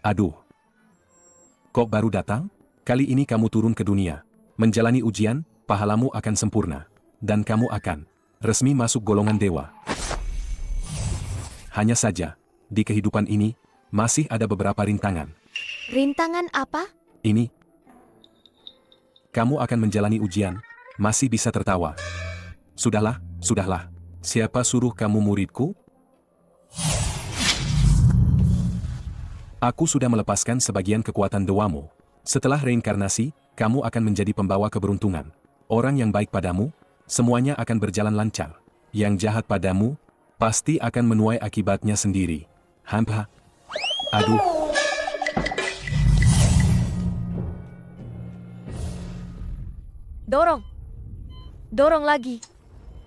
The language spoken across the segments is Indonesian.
Aduh. Kok baru datang? Kali ini kamu turun ke dunia. Menjalani ujian, pahalamu akan sempurna. Dan kamu akan resmi masuk golongan dewa. Hanya saja, di kehidupan ini, masih ada beberapa rintangan. Rintangan apa? Ini. Kamu akan menjalani ujian, masih bisa tertawa. Sudahlah, sudahlah. Siapa suruh kamu muridku? Aku sudah melepaskan sebagian kekuatan dewamu. Setelah reinkarnasi, kamu akan menjadi pembawa keberuntungan. Orang yang baik padamu, semuanya akan berjalan lancar. Yang jahat padamu, pasti akan menuai akibatnya sendiri. Hampa. Aduh. Dorong. Dorong lagi.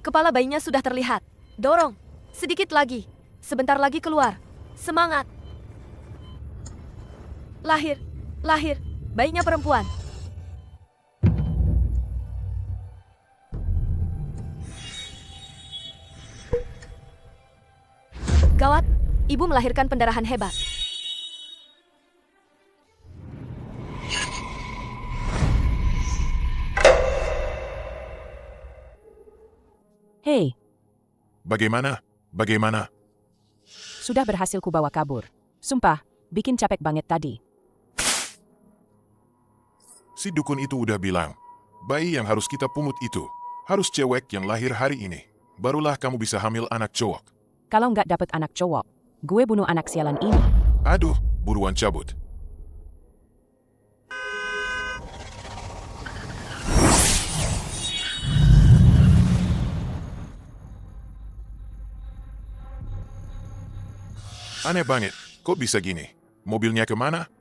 Kepala bayinya sudah terlihat. Dorong. Sedikit lagi. Sebentar lagi keluar. Semangat. Lahir. Lahir. Bayinya perempuan. Gawat. Ibu melahirkan pendarahan hebat. Hei, Bagaimana? Bagaimana? sudah berhasil kubawa kabur. Sumpah, bikin capek banget tadi. Si dukun itu udah bilang, bayi yang harus kita pungut itu harus cewek yang lahir hari ini. Barulah kamu bisa hamil anak cowok. Kalau nggak dapet anak cowok, gue bunuh anak sialan ini. Aduh, buruan cabut. Aneh banget, kok bisa gini? Mobilnya kemana?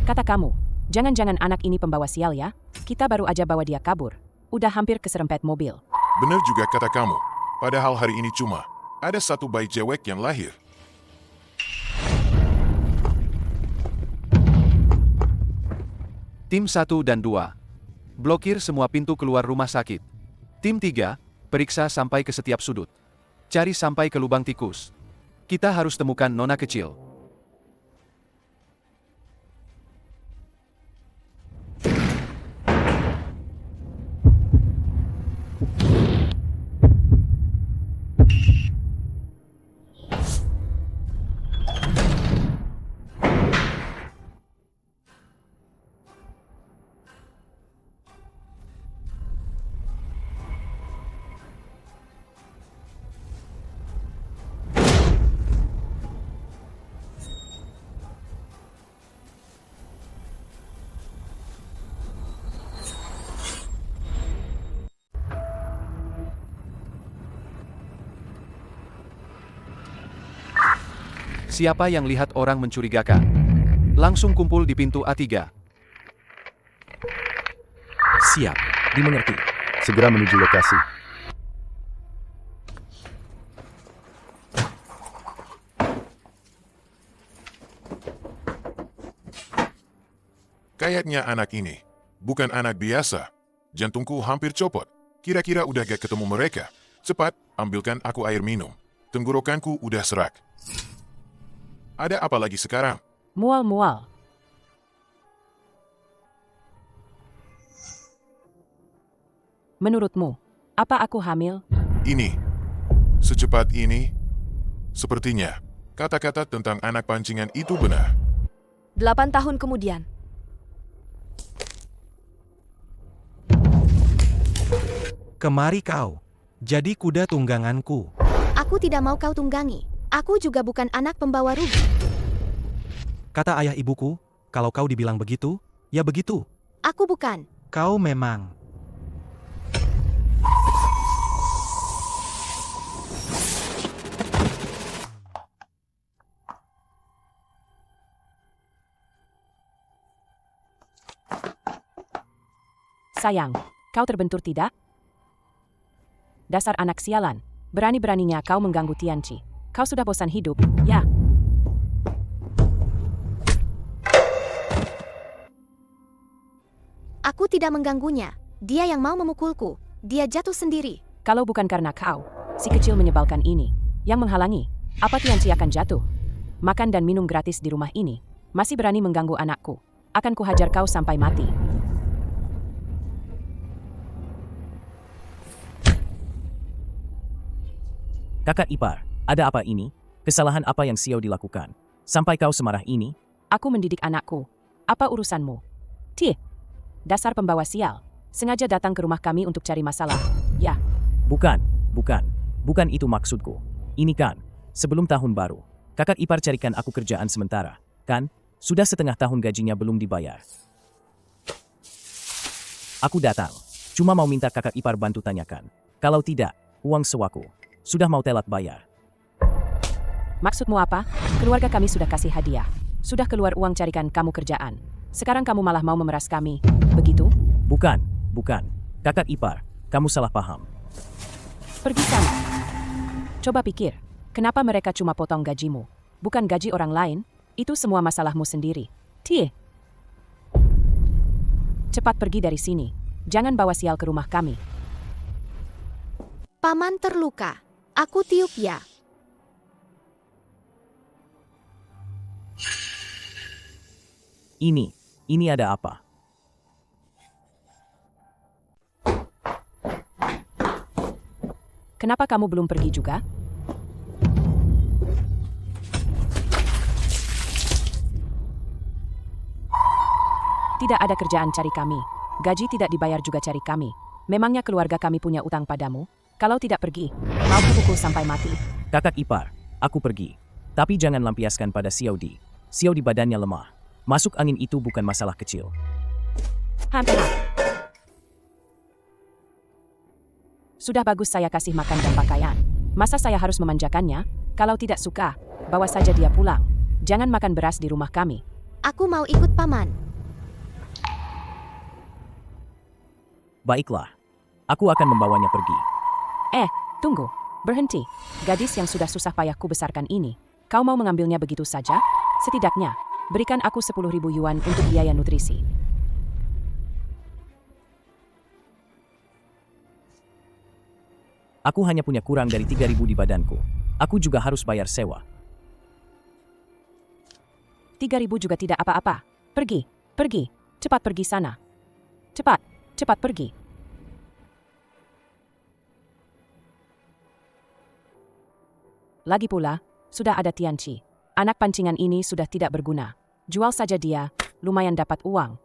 Kata kamu, jangan-jangan anak ini pembawa sial ya? Kita baru aja bawa dia kabur. Udah hampir keserempet mobil. Bener juga kata kamu. Padahal hari ini cuma ada satu bayi cewek yang lahir. Tim 1 dan 2. Blokir semua pintu keluar rumah sakit. Tim 3, periksa sampai ke setiap sudut. Cari sampai ke lubang tikus. Kita harus temukan nona kecil. Siapa yang lihat orang mencurigakan? Langsung kumpul di pintu A3. Siap. Dimengerti. Segera menuju lokasi. Kayaknya anak ini bukan anak biasa. Jantungku hampir copot. Kira-kira udah gak ketemu mereka. Cepat, ambilkan aku air minum. Tenggorokanku udah serak. Ada apa lagi sekarang? Mual-mual. Menurutmu, apa aku hamil? Ini. Secepat ini. Sepertinya, kata-kata tentang anak pancingan itu benar. 8 tahun kemudian. Kemari kau. Jadi kuda tungganganku. Aku tidak mau kau tunggangi. Aku juga bukan anak pembawa rugi. Kata ayah ibuku, kalau kau dibilang begitu, ya begitu. Aku bukan. Kau memang. Sayang, kau terbentur tidak? Dasar anak sialan, berani-beraninya kau mengganggu Tianchi. Kau sudah bosan hidup, ya? Aku tidak mengganggunya. Dia yang mau memukulku. Dia jatuh sendiri. Kalau bukan karena kau, si kecil menyebalkan ini, yang menghalangi, apa Tianchi akan jatuh? makan dan minum gratis di rumah ini. Masih berani mengganggu anakku. Akan kuhajar kau sampai mati. Kakak ipar, ada apa ini? Kesalahan apa yang Xiao dilakukan? Sampai kau semarah ini? Aku mendidik anakku. Apa urusanmu? Tih, dasar pembawa sial. Sengaja datang ke rumah kami untuk cari masalah. Ya, Bukan itu maksudku. Ini kan, sebelum tahun baru, kakak ipar carikan aku kerjaan sementara, kan? Sudah setengah tahun gajinya belum dibayar. Aku datang, cuma mau minta kakak ipar bantu tanyakan. Kalau tidak, uang sewaku sudah mau telat bayar. maksudmu apa? Keluarga kami sudah kasih hadiah. Sudah keluar uang carikan kamu kerjaan. Sekarang kamu malah mau memeras kami. Begitu? Bukan. Kakak ipar, kamu salah paham. Pergi sana. Coba pikir, kenapa mereka cuma potong gajimu? Bukan gaji orang lain? Itu semua masalahmu sendiri. Tih. Cepat pergi dari sini. Jangan bawa sial ke rumah kami. Paman terluka. Aku tiup ya. Ini ada apa? Kenapa kamu belum pergi juga? Tidak ada kerjaan cari kami. Gaji tidak dibayar juga cari kami. Memangnya keluarga kami punya utang padamu? Kalau tidak pergi, mau kupukul sampai mati. Kakak ipar, aku pergi. Tapi jangan lampiaskan pada Xiao Di. Xiao Di badannya lemah. Masuk angin itu bukan masalah kecil. Hampir. Sudah bagus saya kasih makan dan pakaian. Masa saya harus memanjakannya? Kalau tidak suka, bawa saja dia pulang. Jangan makan beras di rumah kami. Aku mau ikut paman. Baiklah, aku akan membawanya pergi. Tunggu. Berhenti. Gadis yang sudah susah payahku besarkan ini. Kau mau mengambilnya begitu saja? Setidaknya, berikan aku 10.000 yuan untuk biaya nutrisi. Aku hanya punya kurang dari 3.000 di badanku. Aku juga harus bayar sewa. 3.000 juga tidak apa-apa. Pergi. Cepat pergi sana. Cepat pergi. Lagi pula, sudah ada Tianqi. Anak pancingan ini sudah tidak berguna. Jual saja dia, lumayan dapat uang.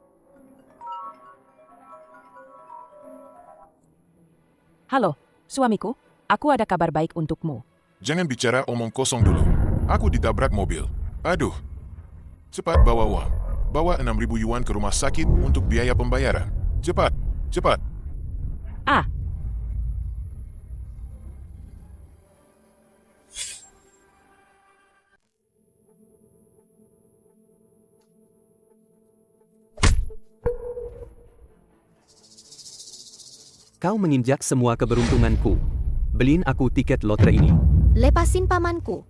Halo, suamiku. Aku ada kabar baik untukmu. Jangan bicara omong kosong dulu. Aku ditabrak mobil. Aduh. Cepat bawa uang. Bawa 6.000 yuan ke rumah sakit untuk biaya pembayaran. Cepat. Kau menginjak semua keberuntunganku. Beliin aku tiket lotre ini. Lepasin pamanku.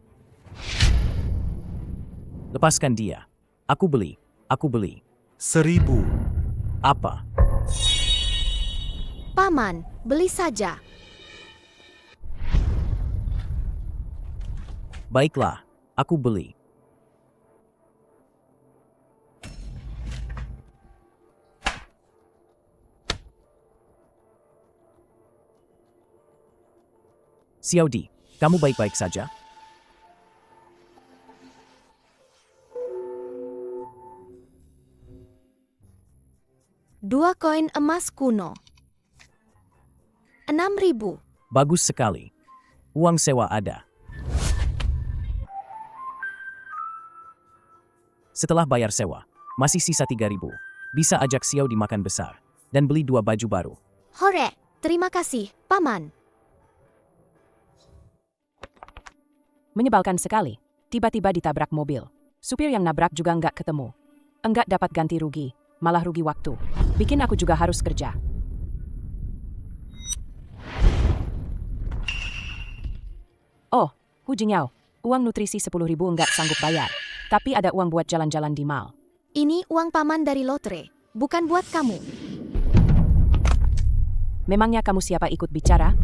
Lepaskan dia. Aku beli. 1.000. Apa? Paman, beli saja. Baiklah, aku beli. Xiao Di, kamu baik-baik saja? Dua koin emas kuno. 6.000. Bagus sekali. Uang sewa ada. Setelah bayar sewa, masih sisa 3.000. Bisa ajak Xiao Di makan besar. Dan beli 2 baju baru. Hore, terima kasih, paman. Menyebalkan sekali. Tiba-tiba ditabrak mobil. Supir yang nabrak juga nggak ketemu. Enggak dapat ganti rugi, malah rugi waktu. Bikin aku juga harus kerja. Oh, Hu Jingyo, uang nutrisi 10.000 enggak sanggup bayar. Tapi ada uang buat jalan-jalan di mall. Ini uang paman dari lotre, bukan buat kamu. Memangnya kamu siapa ikut bicara?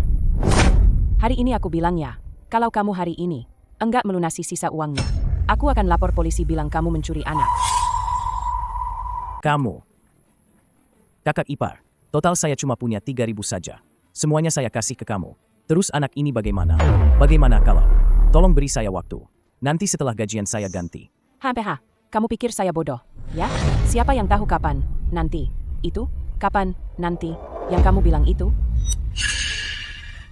Hari ini aku bilang ya, kalau kamu hari ini enggak melunasi sisa uangnya, Aku akan lapor polisi bilang kamu mencuri anak. Kamu. Kakak ipar, total saya cuma punya 3.000 saja. Semuanya saya kasih ke kamu. Terus anak ini bagaimana? Bagaimana kalau? Tolong beri saya waktu. Nanti setelah gajian saya ganti. HPH, kamu pikir saya bodoh, ya? Siapa yang tahu kapan? Nanti. Itu? Kapan? Nanti. Yang kamu bilang itu?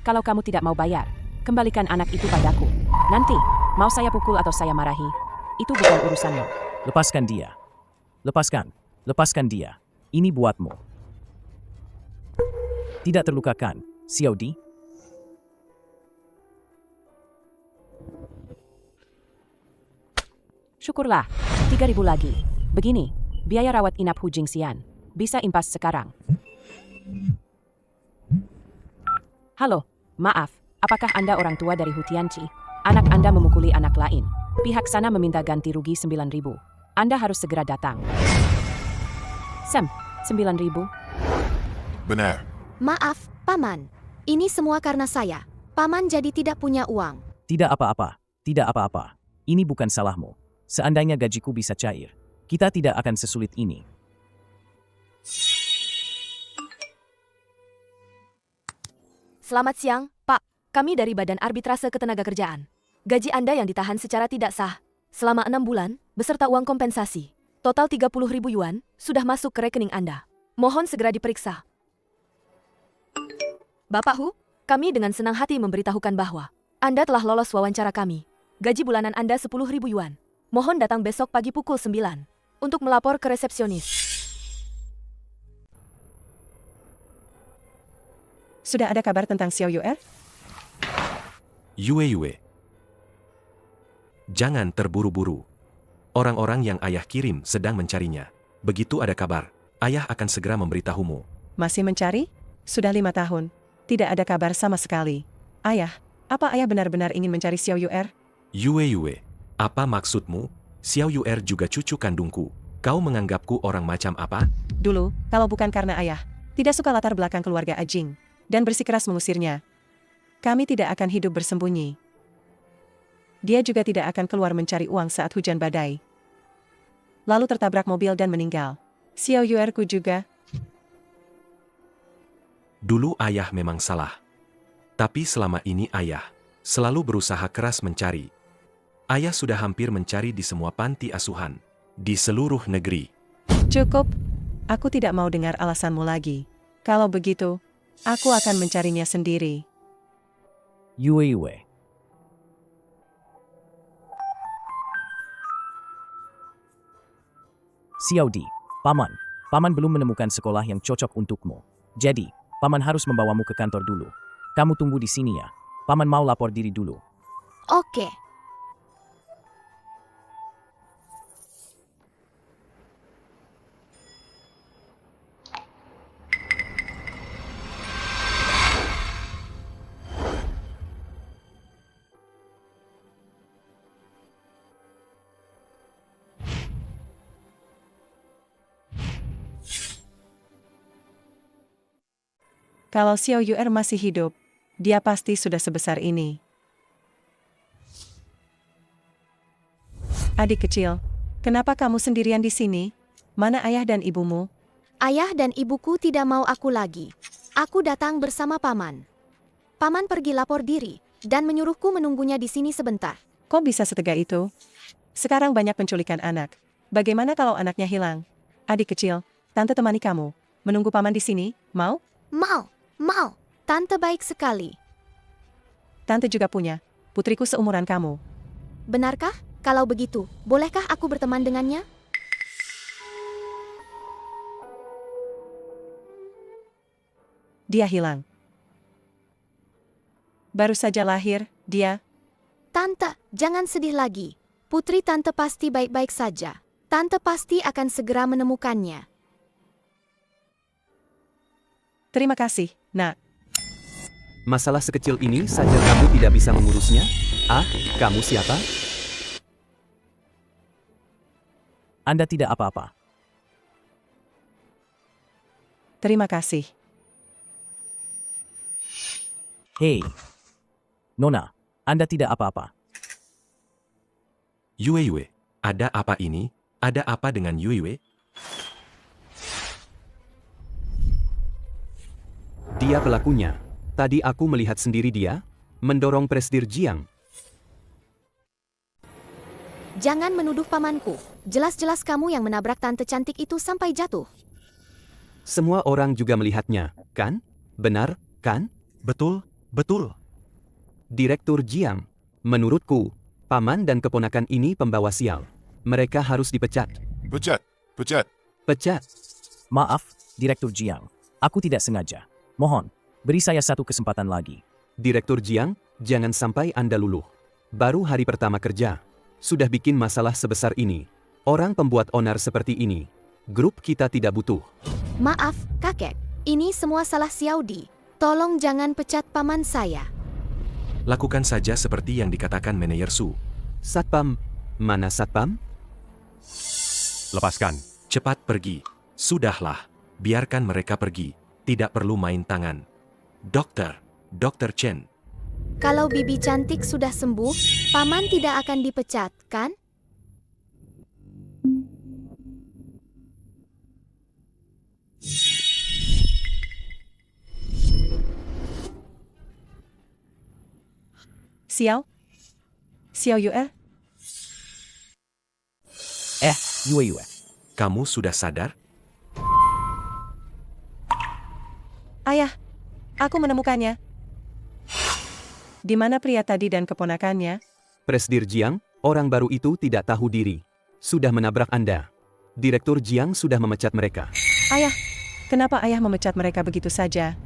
Kalau kamu tidak mau bayar, kembalikan anak itu padaku. Nanti, mau saya pukul atau saya marahi, itu bukan urusanmu. Lepaskan dia. Lepaskan. Lepaskan dia. Ini buatmu. Tidak terluka kan, Xiao Di? Syukurlah, 3.000 lagi. Begini, biaya rawat inap Hu Jingxian. Bisa impas sekarang. Halo, maaf, apakah Anda orang tua dari Hu Tianqi? Anak Anda memukuli anak lain. Pihak sana meminta ganti rugi 9.000. Anda harus segera datang. Sam, 9.000? Benar. Maaf, Paman. Ini semua karena saya. Paman jadi tidak punya uang. Tidak apa-apa. Tidak apa-apa. Ini bukan salahmu. Seandainya gajiku bisa cair, kita tidak akan sesulit ini. Selamat siang, Pak. Kami dari Badan Arbitrase Ketenagakerjaan. Gaji Anda yang ditahan secara tidak sah selama 6 bulan, beserta uang kompensasi, total 30.000 yuan, sudah masuk ke rekening Anda. Mohon segera diperiksa. Bapak Hu, kami dengan senang hati memberitahukan bahwa Anda telah lolos wawancara kami. Gaji bulanan Anda 10.000 yuan. Mohon datang besok pagi pukul 9 untuk melapor ke resepsionis. Sudah ada kabar tentang Xiao Yuer? Yue. Jangan terburu-buru. Orang-orang yang ayah kirim sedang mencarinya. Begitu ada kabar, ayah akan segera memberitahumu. Masih mencari? Sudah 5 tahun. Tidak ada kabar sama sekali. Ayah, apa ayah benar-benar ingin mencari Xiao Yuer? Yue, apa maksudmu? Xiao Yuer juga cucu kandungku. Kau menganggapku orang macam apa? Dulu, kalau bukan karena ayah, tidak suka latar belakang keluarga Ajing, dan bersikeras mengusirnya, kami tidak akan hidup bersembunyi. Dia juga tidak akan keluar mencari uang saat hujan badai. Lalu tertabrak mobil dan meninggal. Xiao Yuerku juga. Dulu ayah memang salah. Tapi selama ini ayah selalu berusaha keras mencari. Ayah sudah hampir mencari di semua panti asuhan, di seluruh negeri. Cukup. Aku tidak mau dengar alasanmu lagi. Kalau begitu, aku akan mencarinya sendiri. Yue. Xiao Di, Paman. Paman belum menemukan sekolah yang cocok untukmu. Jadi, Paman harus membawamu ke kantor dulu. Kamu tunggu di sini ya. Paman mau lapor diri dulu. Oke. Kalau Xiao Yuer masih hidup, dia pasti sudah sebesar ini. Adik kecil, kenapa kamu sendirian di sini? Mana ayah dan ibumu? Ayah dan ibuku tidak mau aku lagi. Aku datang bersama Paman. Paman pergi lapor diri dan menyuruhku menunggunya di sini sebentar. Kok bisa setega itu? Sekarang banyak penculikan anak. Bagaimana kalau anaknya hilang? Adik kecil, tante temani kamu. Menunggu Paman di sini, mau? Mau. Tante baik sekali. Tante juga punya putriku seumuran kamu. Benarkah? Kalau begitu, bolehkah aku berteman dengannya? Dia hilang. Baru saja lahir, dia. Tante, jangan sedih lagi. Putri Tante pasti baik-baik saja. Tante pasti akan segera menemukannya. Terima kasih, Nak. Masalah sekecil ini saja kamu tidak bisa mengurusnya? Ah, kamu siapa? Anda tidak apa-apa. Terima kasih. Hei. Nona, Anda tidak apa-apa. Yue, ada apa ini? Ada apa dengan Yue? Dia pelakunya. Tadi aku melihat sendiri dia mendorong Presdir Jiang. Jangan menuduh pamanku. Jelas-jelas kamu yang menabrak tante cantik itu sampai jatuh. Semua orang juga melihatnya, kan? Benar, kan? Betul, betul. Direktur Jiang, menurutku, paman dan keponakan ini pembawa sial. Mereka harus dipecat. Pecat, pecat. Pecat. Maaf, Direktur Jiang. Aku tidak sengaja. Mohon, beri saya satu kesempatan lagi. Direktur Jiang, jangan sampai Anda luluh. Baru hari pertama kerja, sudah bikin masalah sebesar ini. Orang pembuat onar seperti ini, grup kita tidak butuh. Maaf, kakek. Ini semua salah Xiaodi. Tolong jangan pecat paman saya. Lakukan saja seperti yang dikatakan Manajer Su. Satpam, mana Satpam? Lepaskan. Cepat pergi. Sudahlah, biarkan mereka pergi. Tidak perlu main tangan. Dokter Chen. Kalau bibi cantik sudah sembuh, paman tidak akan dipecat, kan? Xiao Yue? Yue. Kamu sudah sadar? Ayah, aku menemukannya. Di mana pria tadi dan keponakannya? Presdir Jiang, orang baru itu tidak tahu diri. Sudah menabrak Anda. Direktur Jiang sudah memecat mereka. Ayah, kenapa ayah memecat mereka begitu saja?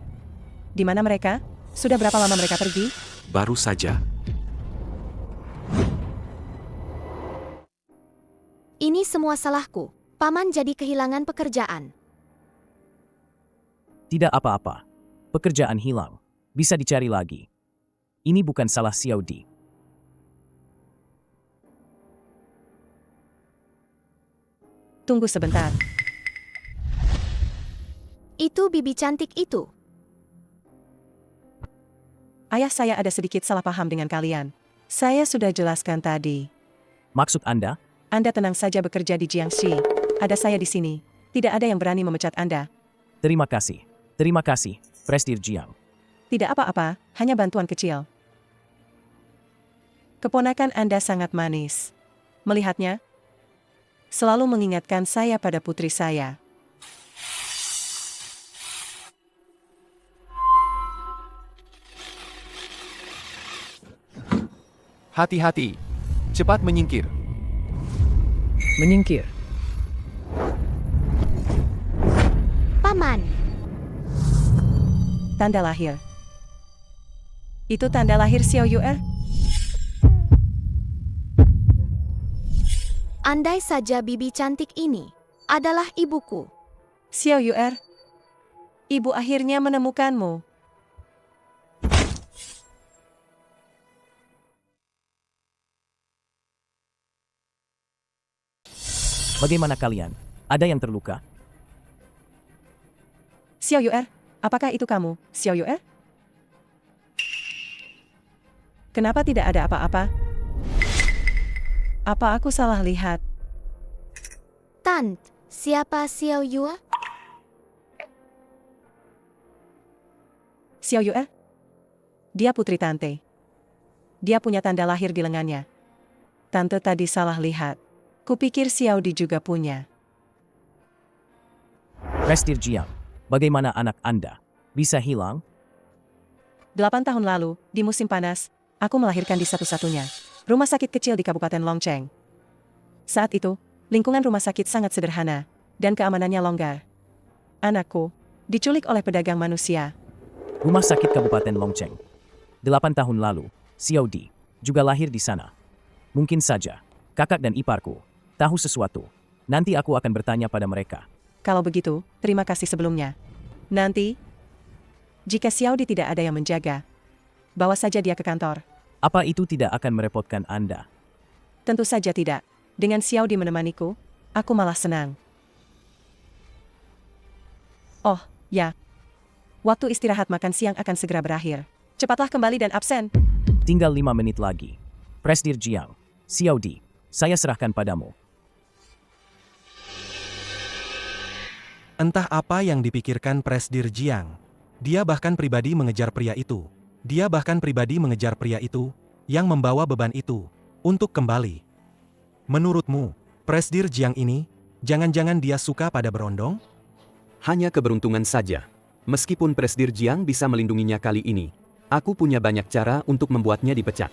Di mana mereka? Sudah berapa lama mereka pergi? Baru saja. Ini semua salahku. Paman jadi kehilangan pekerjaan. Tidak apa-apa. Pekerjaan hilang. Bisa dicari lagi. Ini bukan salah Xiaodi. Tunggu sebentar. Itu bibi cantik itu. Ayah, saya ada sedikit salah paham dengan kalian. Saya sudah jelaskan tadi. Maksud Anda? Anda tenang saja bekerja di Jiangxi. Ada saya di sini. Tidak ada yang berani memecat Anda. Terima kasih. Terima kasih, Presdir Jiang. Tidak apa-apa, hanya bantuan kecil. Keponakan Anda sangat manis. Melihatnya, selalu mengingatkan saya pada putri saya. Hati-hati. Cepat menyingkir. Menyingkir. Paman. Tanda lahir. Itu tanda lahir Xiao Yue? Andai saja bibi cantik ini adalah ibuku. Xiao Yue, ibu akhirnya menemukanmu. Bagaimana kalian? Ada yang terluka? Xiao Yue, apakah itu kamu, Xiao Yue? Kenapa tidak ada apa-apa? Apa aku salah lihat? Tante, siapa Xiao Yue? Xiao Yue? Dia putri tante. Dia punya tanda lahir di lengannya. Tante tadi salah lihat. Kupikir Xiaodi juga punya. Presdir Jiang, bagaimana anak Anda? Bisa hilang? 8 tahun lalu, di musim panas, aku melahirkan di satu-satunya rumah sakit kecil di Kabupaten Longcheng. Saat itu, lingkungan rumah sakit sangat sederhana, dan keamanannya longgar. Anakku diculik oleh pedagang manusia. Rumah sakit Kabupaten Longcheng. 8 tahun lalu, Xiaodi juga lahir di sana. Mungkin saja, kakak dan iparku tahu sesuatu. Nanti aku akan bertanya pada mereka. Kalau begitu, terima kasih sebelumnya. Nanti, jika Xiaodi tidak ada yang menjaga, bawa saja dia ke kantor. Apa itu tidak akan merepotkan Anda? Tentu saja tidak. Dengan Xiaodi menemaniku, aku malah senang. Oh, ya. Waktu istirahat makan siang akan segera berakhir. Cepatlah kembali dan absen. Tinggal 5 menit lagi. Presdir Jiang, Xiaodi, saya serahkan padamu. Entah apa yang dipikirkan Presdir Jiang. Dia bahkan pribadi mengejar pria itu. Yang membawa beban itu, untuk kembali. Menurutmu, Presdir Jiang ini, jangan-jangan dia suka pada berondong? Hanya keberuntungan saja. Meskipun Presdir Jiang bisa melindunginya kali ini, aku punya banyak cara untuk membuatnya dipecat.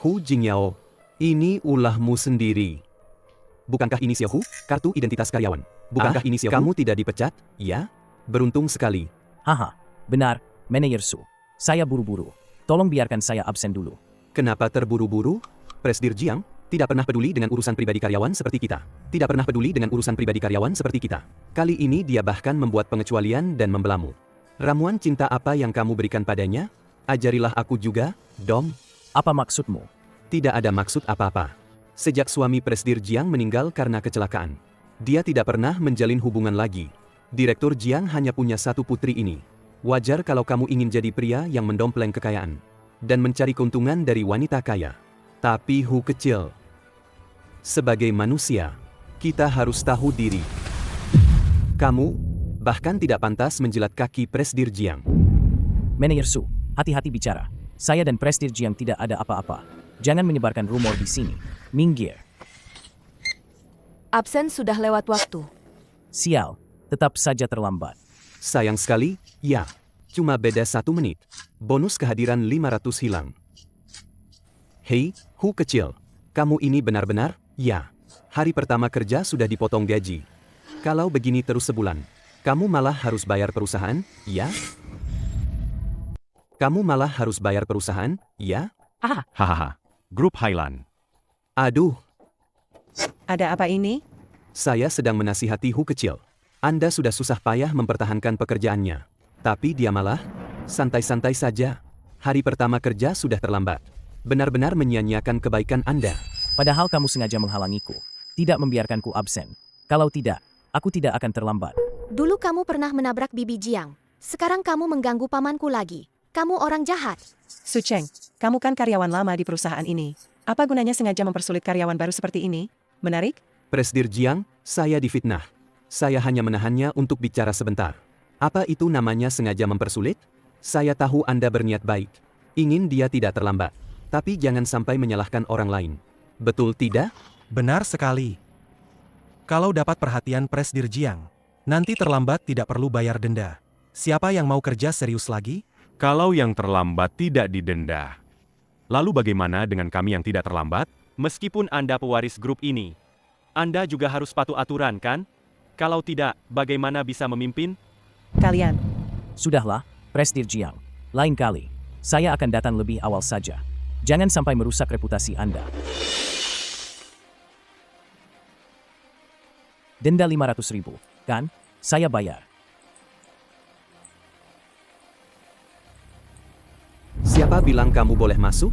Hu Jingyao, ini ulahmu sendiri. Bukankah ini Xiao Hu, kartu identitas karyawan? Bukankah ini Xiao Hu? Kamu tidak dipecat, ya? Beruntung sekali. Haha, benar, Manajer Su. Saya buru-buru. Tolong biarkan saya absen dulu. Kenapa terburu-buru? Presdir Jiang tidak pernah peduli dengan urusan pribadi karyawan seperti kita. Kali ini dia bahkan membuat pengecualian dan membelamu. Ramuan cinta apa yang kamu berikan padanya? Ajarilah aku juga, Dom. Apa maksudmu? Tidak ada maksud apa-apa. Sejak suami Presdir Jiang meninggal karena kecelakaan, dia tidak pernah menjalin hubungan lagi. Direktur Jiang hanya punya satu putri ini. Wajar kalau kamu ingin jadi pria yang mendompleng kekayaan dan mencari keuntungan dari wanita kaya. Tapi Hu kecil, sebagai manusia, kita harus tahu diri. Kamu bahkan tidak pantas menjilat kaki Presdir Jiang. Manajer Su, hati-hati bicara. Saya dan Presdir Jiang tidak ada apa-apa. Jangan menyebarkan rumor di sini. Minggir. Absen sudah lewat waktu. Sial, tetap saja terlambat. Sayang sekali, ya. Cuma beda 1 menit. Bonus kehadiran 500 hilang. Hei, Hu kecil. Kamu ini benar-benar, ya. Hari pertama kerja sudah dipotong gaji. Kalau begini terus sebulan, kamu malah harus bayar perusahaan, ya? Hahaha. Grup Highland. Aduh, Ada apa ini? saya sedang menasihati Hu kecil. Anda sudah susah payah mempertahankan pekerjaannya. Tapi dia malah santai-santai saja. Hari pertama kerja sudah terlambat. Benar-benar menyia-nyiakan kebaikan Anda. Padahal kamu sengaja menghalangiku. Tidak membiarkanku absen. Kalau tidak, aku tidak akan terlambat. Dulu kamu pernah menabrak Bibi Jiang. Sekarang kamu mengganggu pamanku lagi. Kamu orang jahat. Su Cheng, kamu kan karyawan lama di perusahaan ini. Apa gunanya sengaja mempersulit karyawan baru seperti ini? Menarik? Presdir Jiang, saya difitnah. Saya hanya menahannya untuk bicara sebentar. Apa itu namanya sengaja mempersulit? Saya tahu Anda berniat baik. Ingin dia tidak terlambat. Tapi jangan sampai menyalahkan orang lain. Betul tidak? Benar sekali. Kalau dapat perhatian Presdir Jiang, nanti terlambat tidak perlu bayar denda. Siapa yang mau kerja serius lagi? Kalau yang terlambat tidak didenda, lalu bagaimana dengan kami yang tidak terlambat? Meskipun Anda pewaris grup ini, Anda juga harus patuh aturan, kan? Kalau tidak, bagaimana bisa memimpin? Kalian. Sudahlah, Presdir Jiang. Lain kali, saya akan datang lebih awal saja. Jangan sampai merusak reputasi Anda. Denda 500.000, kan? Saya bayar. Siapa bilang kamu boleh masuk?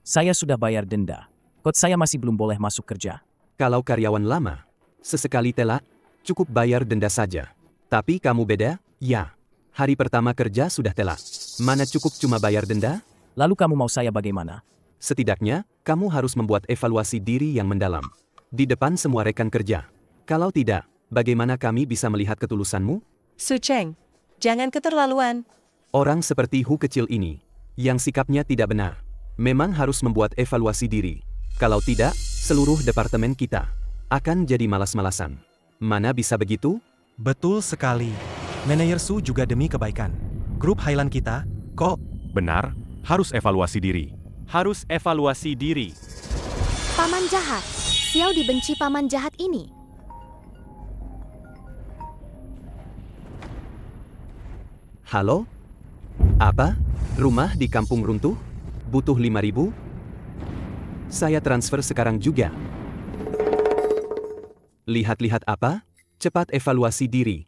Saya sudah bayar denda. Kok saya masih belum boleh masuk kerja? Kalau karyawan lama, sesekali telat, cukup bayar denda saja. Tapi kamu beda, ya. Hari pertama kerja sudah telat. Mana cukup cuma bayar denda? Lalu kamu mau saya bagaimana? Setidaknya, kamu harus membuat evaluasi diri yang mendalam. Di depan semua rekan kerja. Kalau tidak, bagaimana kami bisa melihat ketulusanmu? Su Cheng, jangan keterlaluan. Orang seperti Hu kecil ini, yang sikapnya tidak benar, memang harus membuat evaluasi diri. Kalau tidak, seluruh departemen kita akan jadi malas-malasan. Mana bisa begitu? Betul sekali. Manajer Su juga demi kebaikan grup Highland kita, kok? Benar, harus evaluasi diri. Paman jahat. Xiao dibenci paman jahat ini. Halo? Apa? Rumah di kampung runtuh? Butuh 5.000? Saya transfer sekarang juga. Lihat-lihat apa? Cepat evaluasi diri.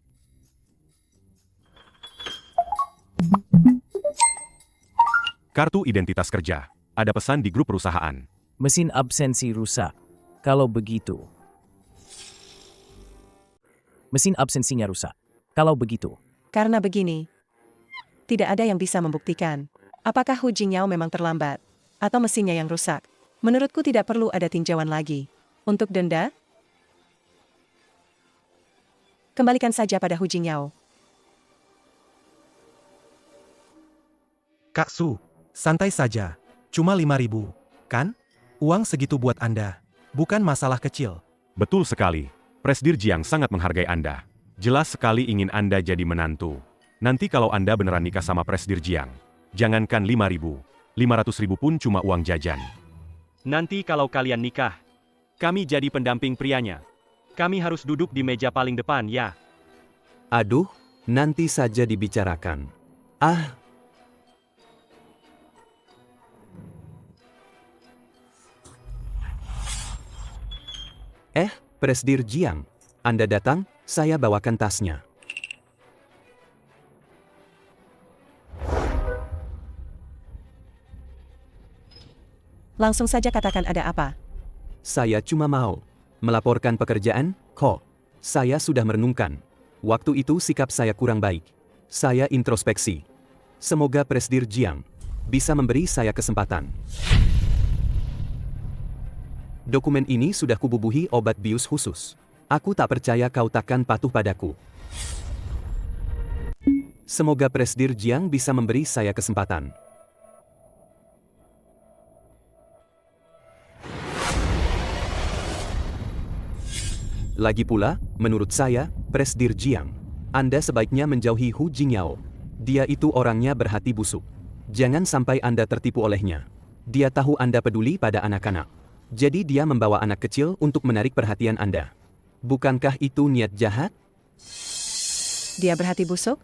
Kartu identitas kerja. Ada pesan di grup perusahaan. Mesin absensi rusak. Kalau begitu. Mesin absensinya rusak. Kalau begitu, Karena begini, tidak ada yang bisa membuktikan apakah Hu Jingyao memang terlambat atau mesinnya yang rusak. Menurutku tidak perlu ada tinjauan lagi. Untuk denda, kembalikan saja pada Hu Jingyao. Kak Su, santai saja. Cuma 5.000, kan? Uang segitu buat Anda. Bukan masalah kecil. Betul sekali. Presdir Jiang sangat menghargai Anda. Jelas sekali ingin Anda jadi menantu. Nanti kalau Anda beneran nikah sama Presdir Jiang, jangankan 5.000, 500.000 pun cuma uang jajan. Nanti kalau kalian nikah, kami jadi pendamping prianya. Kami harus duduk di meja paling depan, ya. Aduh, nanti saja dibicarakan. Ah, Presdir Jiang, Anda datang, saya bawakan tasnya. Langsung saja katakan ada apa. Saya cuma mau melaporkan pekerjaan, kok. Saya sudah merenungkan. Waktu itu sikap saya kurang baik. Saya introspeksi. Semoga Presdir Jiang bisa memberi saya kesempatan. Dokumen ini sudah kububuhi obat bius khusus. Aku tak percaya kau takkan patuh padaku. Semoga Presdir Jiang bisa memberi saya kesempatan. Lagi pula, menurut saya, Presdir Jiang, Anda sebaiknya menjauhi Hu Jingyao. Dia itu orangnya berhati busuk. Jangan sampai Anda tertipu olehnya. Dia tahu Anda peduli pada anak-anak. Jadi dia membawa anak kecil untuk menarik perhatian Anda. Bukankah itu niat jahat? Dia berhati busuk?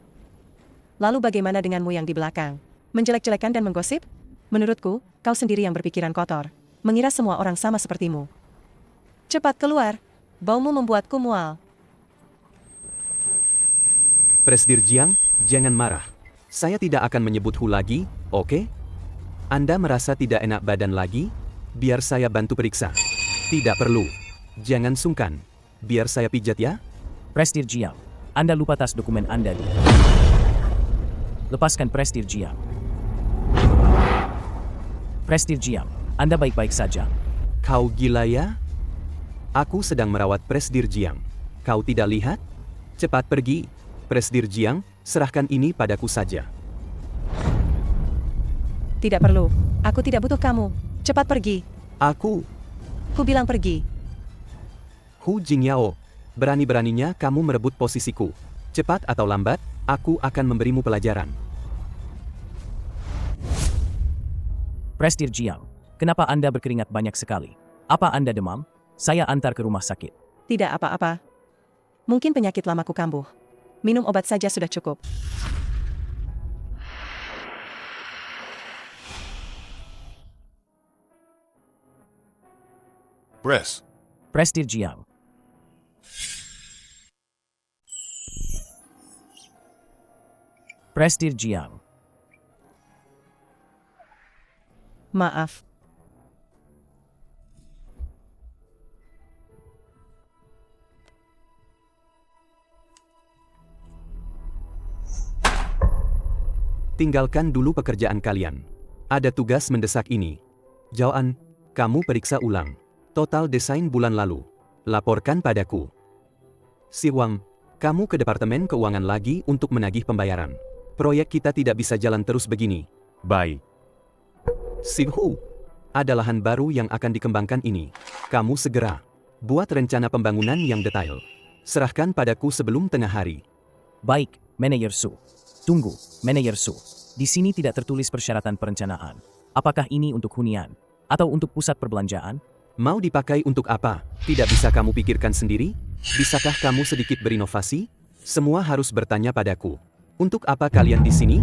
Lalu bagaimana denganmu yang di belakang? Menjelek-jelekan dan menggosip? Menurutku, kau sendiri yang berpikiran kotor. Mengira semua orang sama sepertimu. Cepat keluar. Baumu membuatku mual. Presdir Jiang, jangan marah. Saya tidak akan menyebut Hu lagi, oke? Anda merasa tidak enak badan lagi? Biar saya bantu periksa. Tidak perlu. Jangan sungkan. Biar saya pijat ya. Presdir Jiang, Anda lupa tas dokumen Anda di. Lepaskan Presdir Jiang. Presdir Jiang, Anda baik-baik saja. Kau gila ya? Aku sedang merawat Presdir Jiang. Kau tidak lihat? Cepat pergi. Presdir Jiang, serahkan ini padaku saja. Tidak perlu. Aku tidak butuh kamu. Cepat pergi. Aku. Ku bilang pergi. Hu Jingyao, berani-beraninya kamu merebut posisiku. Cepat atau lambat, aku akan memberimu pelajaran. Presdir Jiang, kenapa Anda berkeringat banyak sekali? Apa Anda demam? Saya antar ke rumah sakit. Tidak apa-apa. Mungkin penyakit lamaku kambuh. Minum obat saja sudah cukup. Presdir Jiang. Presdir Jiang. Maaf. Tinggalkan dulu pekerjaan kalian. Ada tugas mendesak ini. Jaoan, kamu periksa ulang. Total desain bulan lalu. Laporkan padaku. Si Wang, kamu ke Departemen Keuangan lagi untuk menagih pembayaran. Proyek kita tidak bisa jalan terus begini. Baik. Si Hu, ada lahan baru yang akan dikembangkan ini. Kamu segera buat rencana pembangunan yang detail. Serahkan padaku sebelum tengah hari. Baik, Manajer Su. Tunggu, Manajer Su. Di sini tidak tertulis persyaratan perencanaan. Apakah ini untuk hunian? Atau untuk pusat perbelanjaan? Mau dipakai untuk apa? Tidak bisa kamu pikirkan sendiri? Bisakah kamu sedikit berinovasi? Semua harus bertanya padaku. Untuk apa kalian di sini?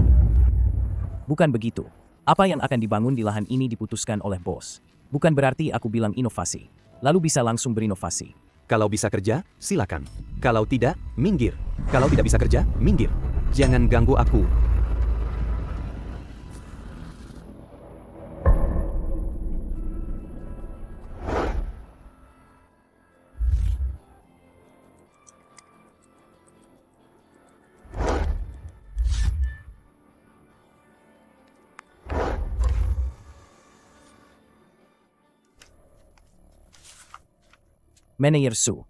Bukan begitu. Apa yang akan dibangun di lahan ini diputuskan oleh bos. Bukan berarti aku bilang inovasi. Lalu bisa langsung berinovasi. Kalau bisa kerja, silakan. Kalau tidak, minggir. Kalau tidak bisa kerja, minggir. Jangan ganggu aku. Manajer Su.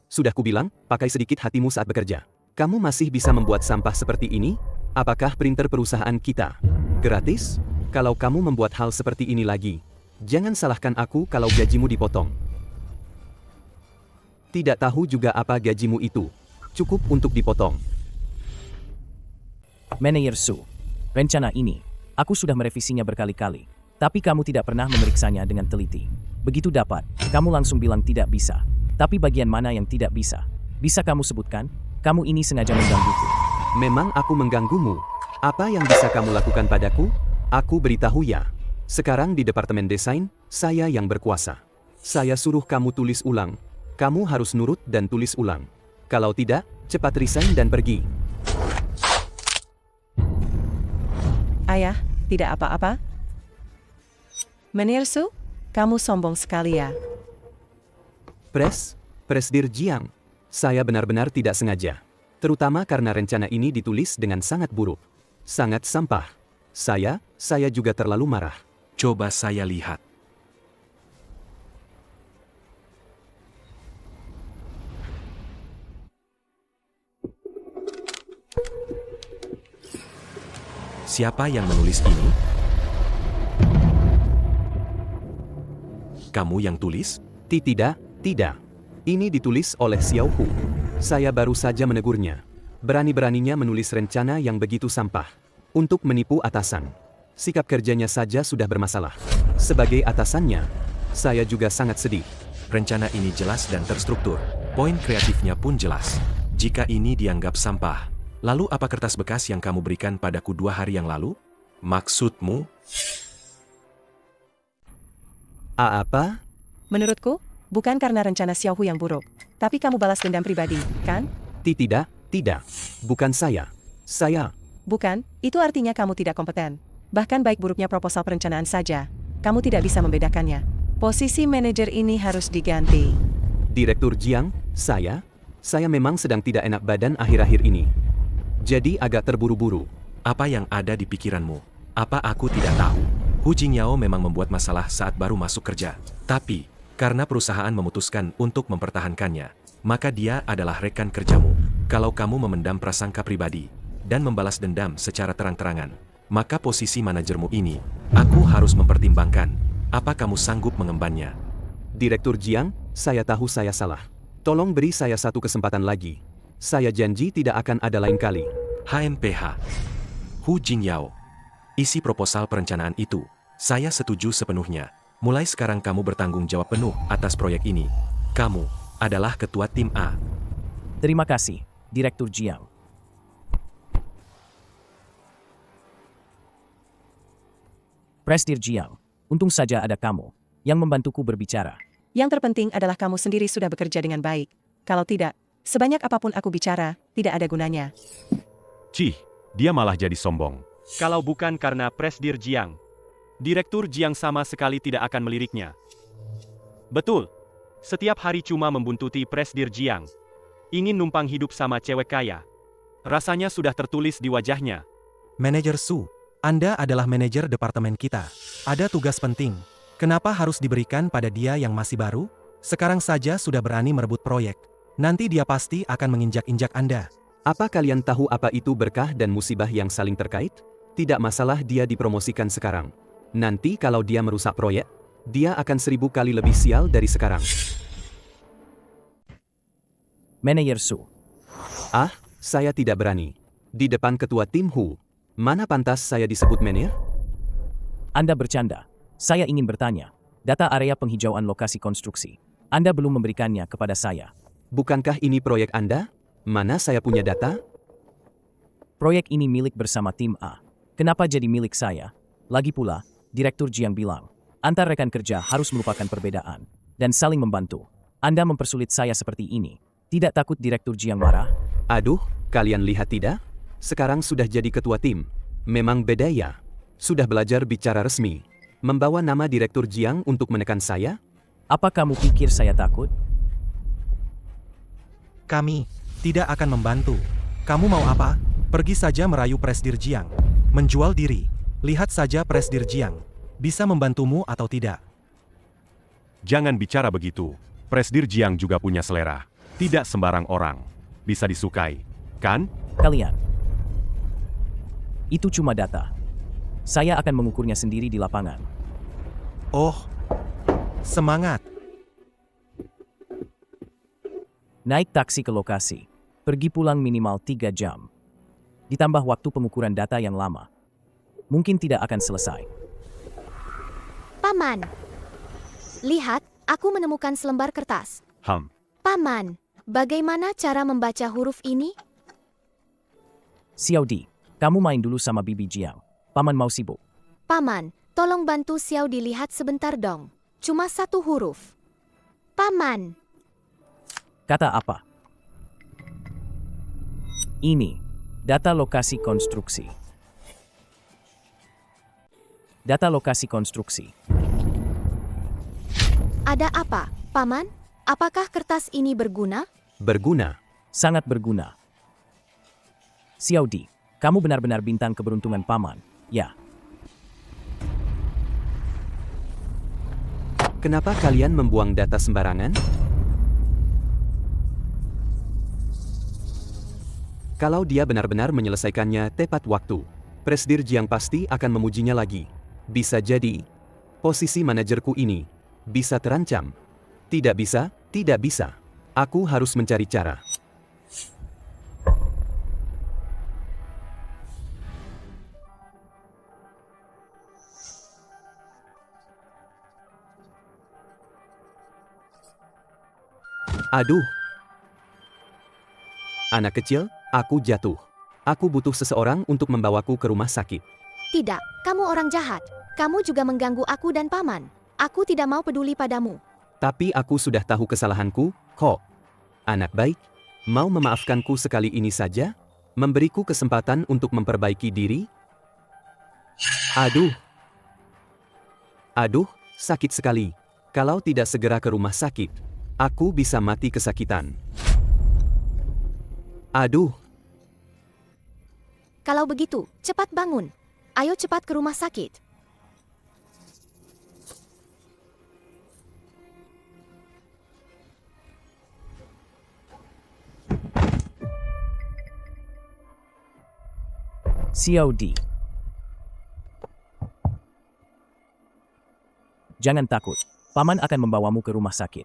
Sudah kubilang, pakai sedikit hatimu saat bekerja. Kamu masih bisa membuat sampah seperti ini? Apakah printer perusahaan kita gratis? Kalau kamu membuat hal seperti ini lagi, jangan salahkan aku kalau gajimu dipotong. Tidak tahu juga apa gajimu itu. Cukup untuk dipotong. Manajer Su. Rencana ini, aku sudah merevisinya berkali-kali. Tapi kamu tidak pernah memeriksanya dengan teliti. Begitu dapat, kamu langsung bilang tidak bisa. Tapi bagian mana yang tidak bisa? Bisa kamu sebutkan? Kamu ini sengaja menggangguku. Memang aku mengganggumu. Apa yang bisa kamu lakukan padaku? Aku beritahu ya. Sekarang di Departemen Desain, saya yang berkuasa. Saya suruh kamu tulis ulang. Kamu harus nurut dan tulis ulang. Kalau tidak, cepat resign dan pergi. Ayah, tidak apa-apa. Manajer Su, kamu sombong sekali ya. Presdir Jiang. Saya benar-benar tidak sengaja. Terutama karena rencana ini ditulis dengan sangat buruk. Sangat sampah. Saya juga terlalu marah. Coba saya lihat. Siapa yang menulis ini? Kamu yang tulis? Tidak. Ini ditulis oleh Xiao Hu. Saya baru saja menegurnya. Berani-beraninya menulis rencana yang begitu sampah. Untuk menipu atasan. Sikap kerjanya saja sudah bermasalah. Sebagai atasannya, saya juga sangat sedih. Rencana ini jelas dan terstruktur. Poin kreatifnya pun jelas. Jika ini dianggap sampah, lalu apa kertas bekas yang kamu berikan padaku 2 hari yang lalu? Maksudmu? Apa? Menurutku, bukan karena rencana Xiao Hu yang buruk. Tapi kamu balas dendam pribadi, kan? Tidak. Bukan saya. Bukan, itu artinya kamu tidak kompeten. Bahkan baik buruknya proposal perencanaan saja, kamu tidak bisa membedakannya. Posisi manajer ini harus diganti. Direktur Jiang, saya memang sedang tidak enak badan akhir-akhir ini. Jadi agak terburu-buru. Apa yang ada di pikiranmu? Apa aku tidak tahu? Hu Jingyao memang membuat masalah saat baru masuk kerja. Tapi, karena perusahaan memutuskan untuk mempertahankannya, maka dia adalah rekan kerjamu. Kalau kamu memendam prasangka pribadi dan membalas dendam secara terang-terangan, maka posisi manajermu ini, aku harus mempertimbangkan. Apa kamu sanggup mengembannya? Direktur Jiang, saya tahu saya salah. Tolong beri saya satu kesempatan lagi. Saya janji tidak akan ada lain kali. HMPH. Hu Jingyao. Isi proposal perencanaan itu. Saya setuju sepenuhnya. Mulai sekarang kamu bertanggung jawab penuh atas proyek ini. Kamu adalah ketua tim A. Terima kasih, Direktur Jiang. Presdir Jiang, untung saja ada kamu yang membantuku berbicara. Yang terpenting adalah kamu sendiri sudah bekerja dengan baik. Kalau tidak, sebanyak apapun aku bicara, tidak ada gunanya. Cih, dia malah jadi sombong. Kalau bukan karena Presdir Jiang, Direktur Jiang sama sekali tidak akan meliriknya. Betul, setiap hari cuma membuntuti Presdir Jiang. Ingin numpang hidup sama cewek kaya. Rasanya sudah tertulis di wajahnya. Manajer Su, Anda adalah manajer departemen kita. Ada tugas penting. Kenapa harus diberikan pada dia yang masih baru? Sekarang saja sudah berani merebut proyek. Nanti dia pasti akan menginjak-injak Anda. Apa kalian tahu apa itu berkah dan musibah yang saling terkait? Tidak masalah dia dipromosikan sekarang. Nanti kalau dia merusak proyek, dia akan 1000 kali lebih sial dari sekarang. Manajer Su. Saya tidak berani. Di depan ketua tim Hu, mana pantas saya disebut manajer? Anda bercanda. Saya ingin bertanya. Data area penghijauan lokasi konstruksi. Anda belum memberikannya kepada saya. Bukankah ini proyek Anda? Mana saya punya data? Proyek ini milik bersama tim A. Kenapa jadi milik saya? Lagi pula, Direktur Jiang bilang, antar rekan kerja harus melupakan perbedaan dan saling membantu. Anda mempersulit saya seperti ini. Tidak takut Direktur Jiang marah? Aduh, kalian lihat tidak? Sekarang sudah jadi ketua tim. Memang beda ya. Sudah belajar bicara resmi. Membawa nama Direktur Jiang untuk menekan saya? Apa kamu pikir saya takut? Kami tidak akan membantu. Kamu mau apa? Pergi saja merayu Presdir Jiang. Menjual diri. Lihat saja Presdir Jiang. Bisa membantumu atau tidak. Jangan bicara begitu. Presdir Jiang juga punya selera. Tidak sembarang orang bisa disukai, kan? Kalian. Itu cuma data. Saya akan mengukurnya sendiri di lapangan. Oh, semangat. Naik taksi ke lokasi. Pergi pulang minimal 3 jam. Ditambah waktu pengukuran data yang lama. Mungkin tidak akan selesai. Paman, lihat, aku menemukan selembar kertas. Paman, bagaimana cara membaca huruf ini? Xiao Di, kamu main dulu sama Bibi Jiang. Paman mau sibuk. Paman, tolong bantu Xiao dilihat sebentar dong. Cuma 1 huruf. Paman. Kata apa? Ini, data lokasi konstruksi. Data lokasi konstruksi. Ada apa, Paman? Apakah kertas ini berguna? Berguna. Sangat berguna. Xiao Di, kamu benar-benar bintang keberuntungan Paman, ya. Kenapa kalian membuang data sembarangan? Kalau dia benar-benar menyelesaikannya tepat waktu, Presdir Jiang pasti akan memujinya lagi. Bisa jadi, posisi manajerku ini bisa terancam. Tidak bisa, tidak bisa. Aku harus mencari cara. Aduh. Anak kecil, aku jatuh. Aku butuh seseorang untuk membawaku ke rumah sakit. Tidak, kamu orang jahat. Kamu juga mengganggu aku dan Paman. Aku tidak mau peduli padamu. Tapi aku sudah tahu kesalahanku, kok. Anak baik, mau memaafkanku sekali ini saja? Memberiku kesempatan untuk memperbaiki diri? Aduh. Aduh, sakit sekali. Kalau tidak segera ke rumah sakit, aku bisa mati kesakitan. Aduh. Kalau begitu, cepat bangun. Ayo cepat ke rumah sakit. Xiao Di. Jangan takut. Paman akan membawamu ke rumah sakit.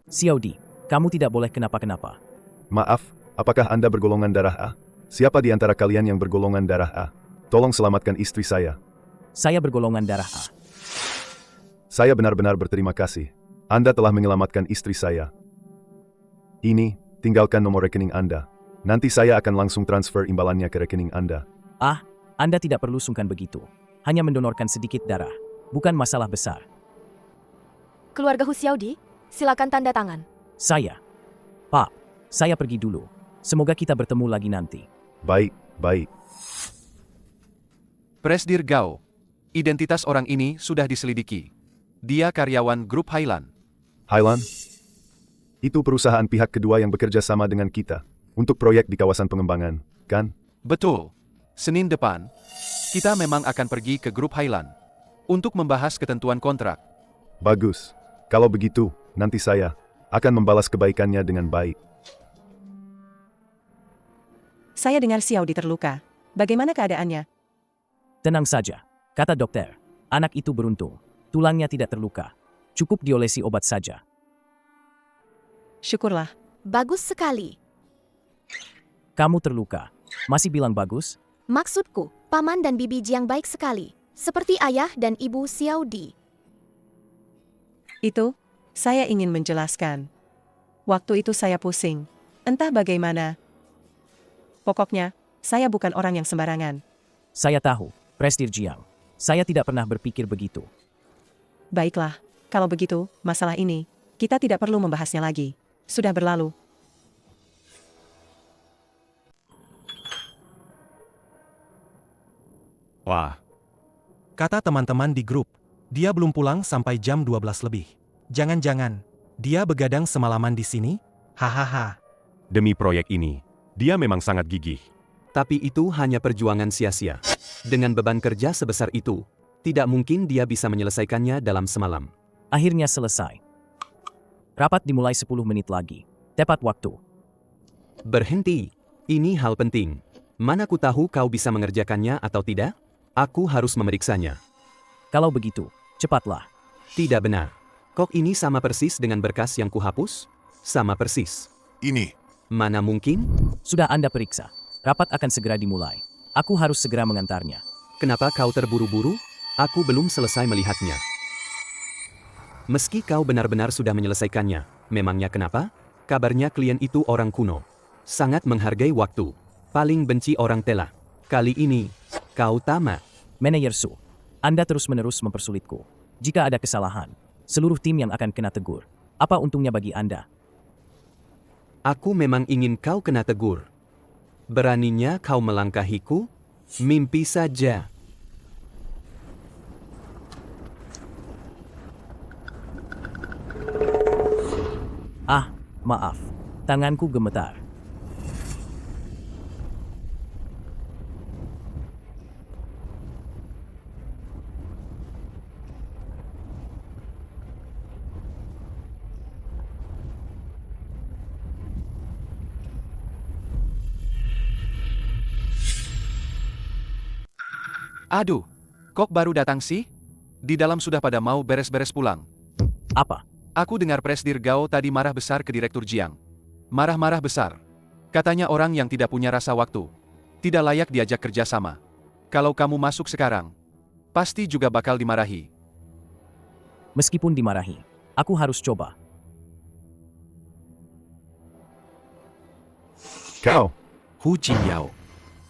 Xiao Di, kamu tidak boleh kenapa-kenapa. Maaf, apakah Anda bergolongan darah A? Siapa di antara kalian yang bergolongan darah A? Tolong selamatkan istri saya. Saya bergolongan darah A. Saya benar-benar berterima kasih. Anda telah menyelamatkan istri saya. Ini, tinggalkan nomor rekening Anda. Nanti saya akan langsung transfer imbalannya ke rekening Anda. Ah, Anda tidak perlu sungkan begitu. Hanya mendonorkan sedikit darah. Bukan masalah besar. Keluarga Hu Xiao Di, silakan tanda tangan. Saya. Pak, saya pergi dulu. Semoga kita bertemu lagi nanti. Baik, baik. Presdir Gao. Identitas orang ini sudah diselidiki. Dia karyawan grup Highland. Highland? Itu perusahaan pihak kedua yang bekerja sama dengan kita untuk proyek di kawasan pengembangan, kan? Betul. Senin depan, kita memang akan pergi ke grup Highland untuk membahas ketentuan kontrak. Bagus. Kalau begitu, nanti saya akan membalas kebaikannya dengan baik. Saya dengar Xiao Di terluka. Bagaimana keadaannya? Tenang saja, kata dokter. Anak itu beruntung. Tulangnya tidak terluka. Cukup diolesi obat saja. Syukurlah. Bagus sekali. Kamu terluka. Masih bilang bagus? Maksudku, Paman dan Bibi Jiang baik sekali. Seperti ayah dan ibu Xiao Di. Itu, saya ingin menjelaskan. Waktu itu saya pusing. Entah bagaimana. Pokoknya, saya bukan orang yang sembarangan. Saya tahu, Presdir Jiang. Saya tidak pernah berpikir begitu. Baiklah, kalau begitu, masalah ini, kita tidak perlu membahasnya lagi. Sudah berlalu. Wah. Kata teman-teman di grup, dia belum pulang sampai jam 12 lebih. Jangan-jangan, Dia begadang semalaman di sini? Hahaha. Demi proyek ini, dia memang sangat gigih. Tapi itu hanya perjuangan sia-sia. Dengan beban kerja sebesar itu, tidak mungkin dia bisa menyelesaikannya dalam semalam. Akhirnya selesai. Rapat dimulai 10 menit lagi. Tepat waktu. Berhenti. Ini hal penting. Mana ku tahu kau bisa mengerjakannya atau tidak? Aku harus memeriksanya. Kalau begitu, cepatlah. Tidak benar. Kok ini sama persis dengan berkas yang kuhapus? Sama persis. Ini. Mana mungkin? Sudah Anda periksa. Rapat akan segera dimulai. Aku harus segera mengantarnya. Kenapa kau terburu-buru? Aku belum selesai melihatnya. Meski kau benar-benar sudah menyelesaikannya, memangnya kenapa? Kabarnya klien itu orang kuno. Sangat menghargai waktu. Paling benci orang telah. Kali ini, kau tamat. Manajer Su, Anda terus-menerus mempersulitku. Jika ada kesalahan, seluruh tim yang akan kena tegur. Apa untungnya bagi Anda? Aku memang ingin kau kena tegur. Beraninya kau melangkahiku? Mimpi saja. Ah, maaf. Tanganku gemetar. Aduh, kok baru datang sih? Di dalam sudah pada mau beres-beres pulang. Apa? Aku dengar Presdir Gao tadi marah besar ke Direktur Jiang. Marah-marah besar. Katanya orang yang tidak punya rasa waktu. Tidak layak diajak kerja sama. Kalau kamu masuk sekarang, pasti juga bakal dimarahi. Meskipun dimarahi, aku harus coba. Kau, Hu Jingyao.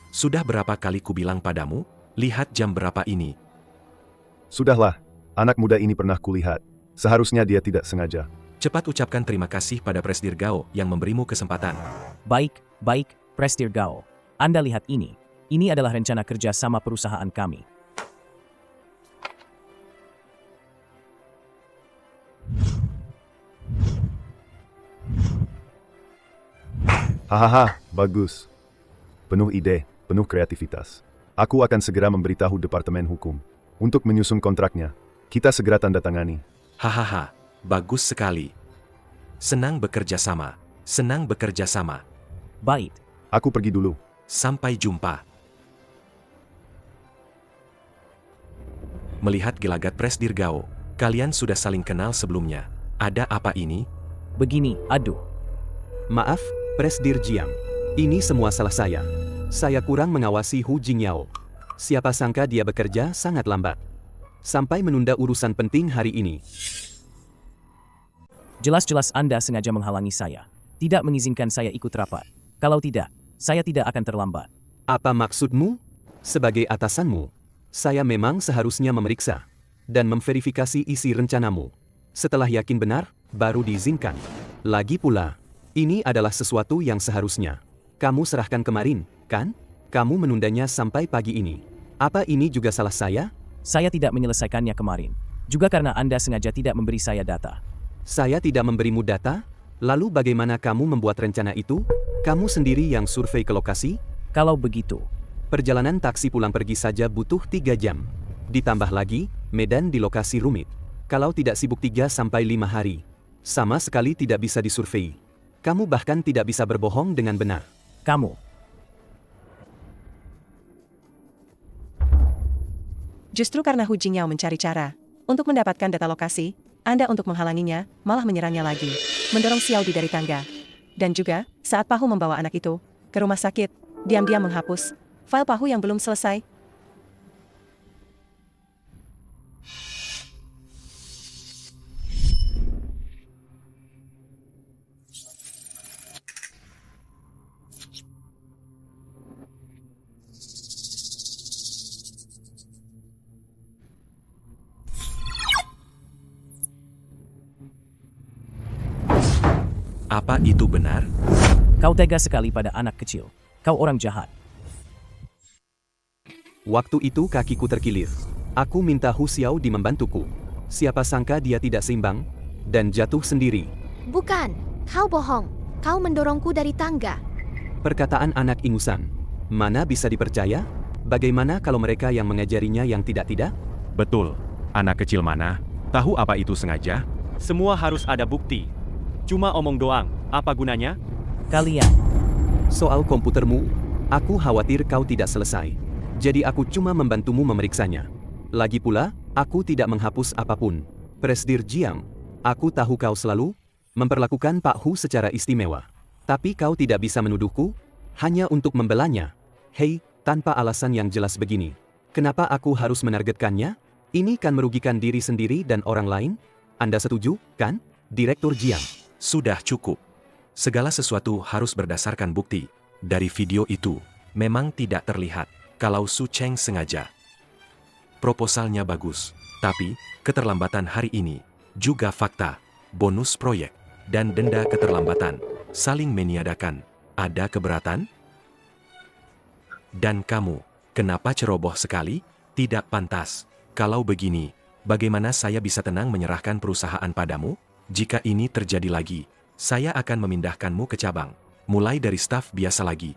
Sudah berapa kali kubilang padamu? Lihat jam berapa ini. Sudahlah, anak muda ini pernah kulihat. Seharusnya dia tidak sengaja. Cepat ucapkan terima kasih pada Presdir Gao yang memberimu kesempatan. Baik, Presdir Gao. Anda lihat ini. Ini adalah rencana kerja sama perusahaan kami. Hahaha, bagus. Penuh ide, penuh kreativitas. Aku akan segera memberitahu Departemen Hukum untuk menyusun kontraknya. Kita segera tanda tangani. Hahaha, bagus sekali. Senang bekerja sama. Senang bekerja sama. Baik. Aku pergi dulu. Sampai jumpa. Melihat gelagat Presdir Gao, kalian sudah saling kenal sebelumnya. Ada apa ini? Begini, aduh. Maaf, Presdir Jiang. Ini semua salah saya. Saya kurang mengawasi Hu Jingyao. Siapa sangka dia bekerja sangat lambat. Sampai menunda urusan penting hari ini. Jelas-jelas Anda sengaja menghalangi saya. Tidak mengizinkan saya ikut rapat. Kalau tidak, saya tidak akan terlambat. Apa maksudmu? Sebagai atasanmu, saya memang seharusnya memeriksa dan memverifikasi isi rencanamu. Setelah yakin benar, baru diizinkan. Lagi pula, ini adalah sesuatu yang seharusnya kamu serahkan kemarin, kan? Kamu menundanya sampai pagi ini. Apa ini juga salah saya? Saya tidak menyelesaikannya kemarin. Juga karena Anda sengaja tidak memberi saya data. Saya tidak memberimu data? Lalu bagaimana kamu membuat rencana itu? Kamu sendiri yang survei ke lokasi? Kalau begitu, perjalanan taksi pulang pergi saja butuh 3 jam. Ditambah lagi, medan di lokasi rumit. Kalau tidak sibuk 3-5 hari, sama sekali tidak bisa disurvei. Kamu bahkan tidak bisa berbohong dengan benar. Kamu. Justru karena Hu Jingyao mencari cara untuk mendapatkan data lokasi, Anda untuk menghalanginya, malah menyerangnya lagi, mendorong Xiaodi dari tangga. Dan juga, saat Pahu membawa anak itu ke rumah sakit, diam-diam menghapus file Pahu yang belum selesai. Apa itu benar? Kau tega sekali pada anak kecil. Kau orang jahat. Waktu itu kakiku terkilir. Aku minta Hu Xiaodi membantuku. Siapa sangka dia tidak seimbang. dan jatuh sendiri. Bukan, kau bohong. Kau mendorongku dari tangga. Perkataan anak ingusan. Mana bisa dipercaya? Bagaimana kalau mereka yang mengajarinya yang tidak-tidak? Betul. Anak kecil mana? Tahu apa itu sengaja? Semua harus ada bukti. Cuma omong doang, apa gunanya? Kalian, Soal komputermu, aku khawatir kau tidak selesai. Jadi aku cuma membantumu memeriksanya. Lagi pula, aku tidak menghapus apapun. Presdir Jiang, aku tahu kau selalu memperlakukan Pak Hu secara istimewa. Tapi kau tidak bisa menuduhku hanya untuk membelanya. Hei, tanpa alasan yang jelas begini. Kenapa aku harus menargetkannya? Ini kan merugikan diri sendiri dan orang lain? Anda setuju, kan, Direktur Jiang? Sudah cukup. Segala sesuatu harus berdasarkan bukti. Dari video itu, memang tidak terlihat kalau Su Cheng sengaja. Proposalnya bagus, tapi keterlambatan hari ini juga fakta, bonus proyek, dan denda keterlambatan saling meniadakan. Ada keberatan? Dan kamu, kenapa ceroboh sekali? Tidak pantas. Kalau begini, bagaimana saya bisa tenang menyerahkan perusahaan padamu? Jika ini terjadi lagi, saya akan memindahkanmu ke cabang, mulai dari staf biasa lagi.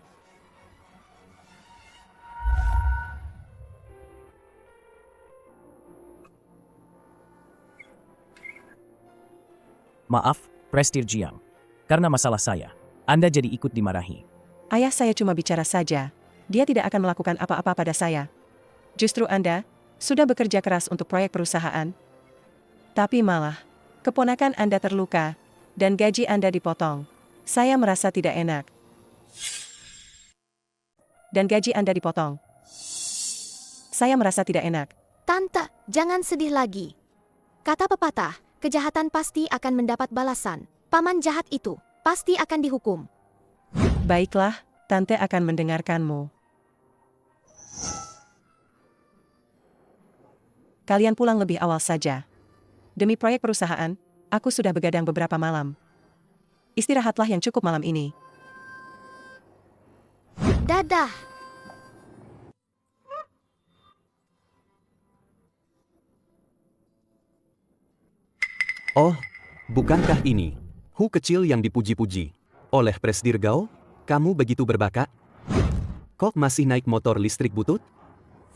maaf, Presdir Jiang. Karena masalah saya, Anda jadi ikut dimarahi. Ayah saya cuma bicara saja. Dia tidak akan melakukan apa-apa pada saya. Justru Anda sudah bekerja keras untuk proyek perusahaan. Tapi malah, keponakan Anda terluka, dan gaji Anda dipotong. Saya merasa tidak enak. Dan gaji Anda dipotong. Saya merasa tidak enak. Tante, jangan sedih lagi. Kata pepatah, kejahatan pasti akan mendapat balasan. Paman jahat itu pasti akan dihukum. Baiklah, Tante akan mendengarkanmu. Kalian pulang lebih awal saja. Demi proyek perusahaan, aku sudah begadang beberapa malam. Istirahatlah yang cukup malam ini. Dadah. Oh, bukankah ini Hu kecil yang dipuji-puji oleh Presdir Gao? Kamu begitu berbakat? Kok masih naik motor listrik butut?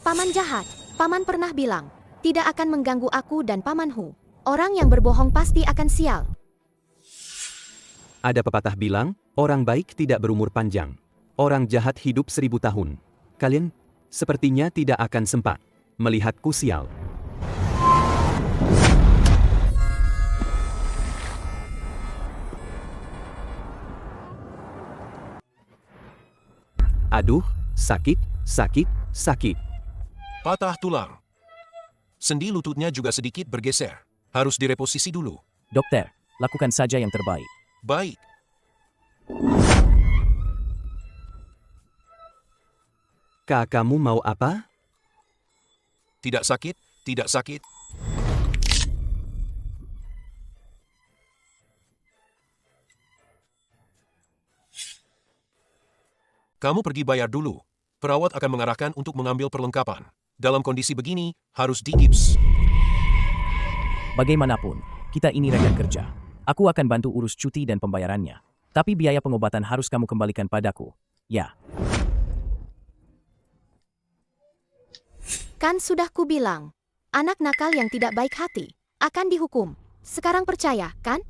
Paman jahat. Paman pernah bilang, tidak akan mengganggu aku dan Paman Hu. Orang yang berbohong pasti akan sial. Ada pepatah bilang, orang baik tidak berumur panjang. Orang jahat hidup 1000 tahun. Kalian sepertinya tidak akan sempat melihatku sial. Aduh, sakit, sakit, sakit. Patah tulang. Sendi lututnya juga sedikit bergeser. Harus direposisi dulu. Dokter, lakukan saja yang terbaik. Baik. Kamu mau apa? Tidak sakit, tidak sakit. Kamu pergi bayar dulu. Perawat akan mengarahkan untuk mengambil perlengkapan. Dalam kondisi begini, harus digips. Bagaimanapun, kita ini rekan kerja. Aku akan bantu urus cuti dan pembayarannya. Tapi biaya pengobatan harus kamu kembalikan padaku. Ya. Kan sudah kubilang, anak nakal yang tidak baik hati akan dihukum. Sekarang percaya, kan?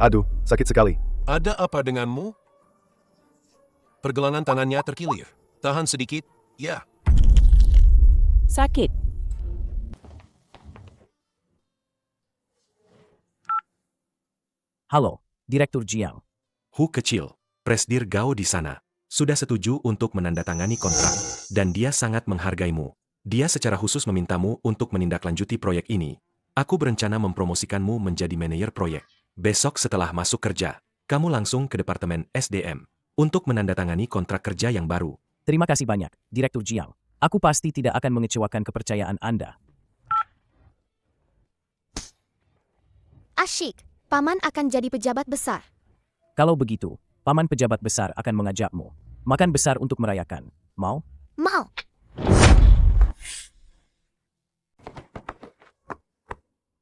Aduh, sakit sekali. Ada apa denganmu? Pergelangan tangannya terkilir. Tahan sedikit, ya. Sakit. Halo, Direktur Jiang. Hu kecil, Presdir Gao di sana, sudah setuju untuk menandatangani kontrak, dan dia sangat menghargaimu. Dia secara khusus memintamu untuk menindaklanjuti proyek ini. Aku berencana mempromosikanmu menjadi manajer proyek. Besok setelah masuk kerja, kamu langsung ke Departemen SDM untuk menandatangani kontrak kerja yang baru. Terima kasih banyak, Direktur Jiang. Aku pasti tidak akan mengecewakan kepercayaan Anda. Asyik, Paman akan jadi pejabat besar. Kalau begitu, Paman pejabat besar akan mengajakmu. Makan besar untuk merayakan. Mau? Mau.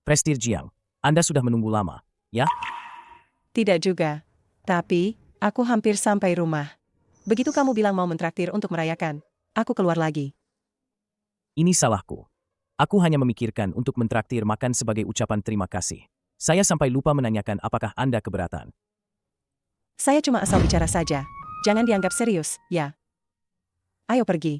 Presdir Jiang, Anda sudah menunggu lama, ya? Tidak juga. Tapi, aku hampir sampai rumah. Begitu kamu bilang mau mentraktir untuk merayakan, aku keluar lagi. Ini salahku. Aku hanya memikirkan untuk mentraktir makan sebagai ucapan terima kasih. Saya sampai lupa menanyakan apakah Anda keberatan. Saya cuma asal bicara saja. Jangan dianggap serius, ya. Ayo pergi.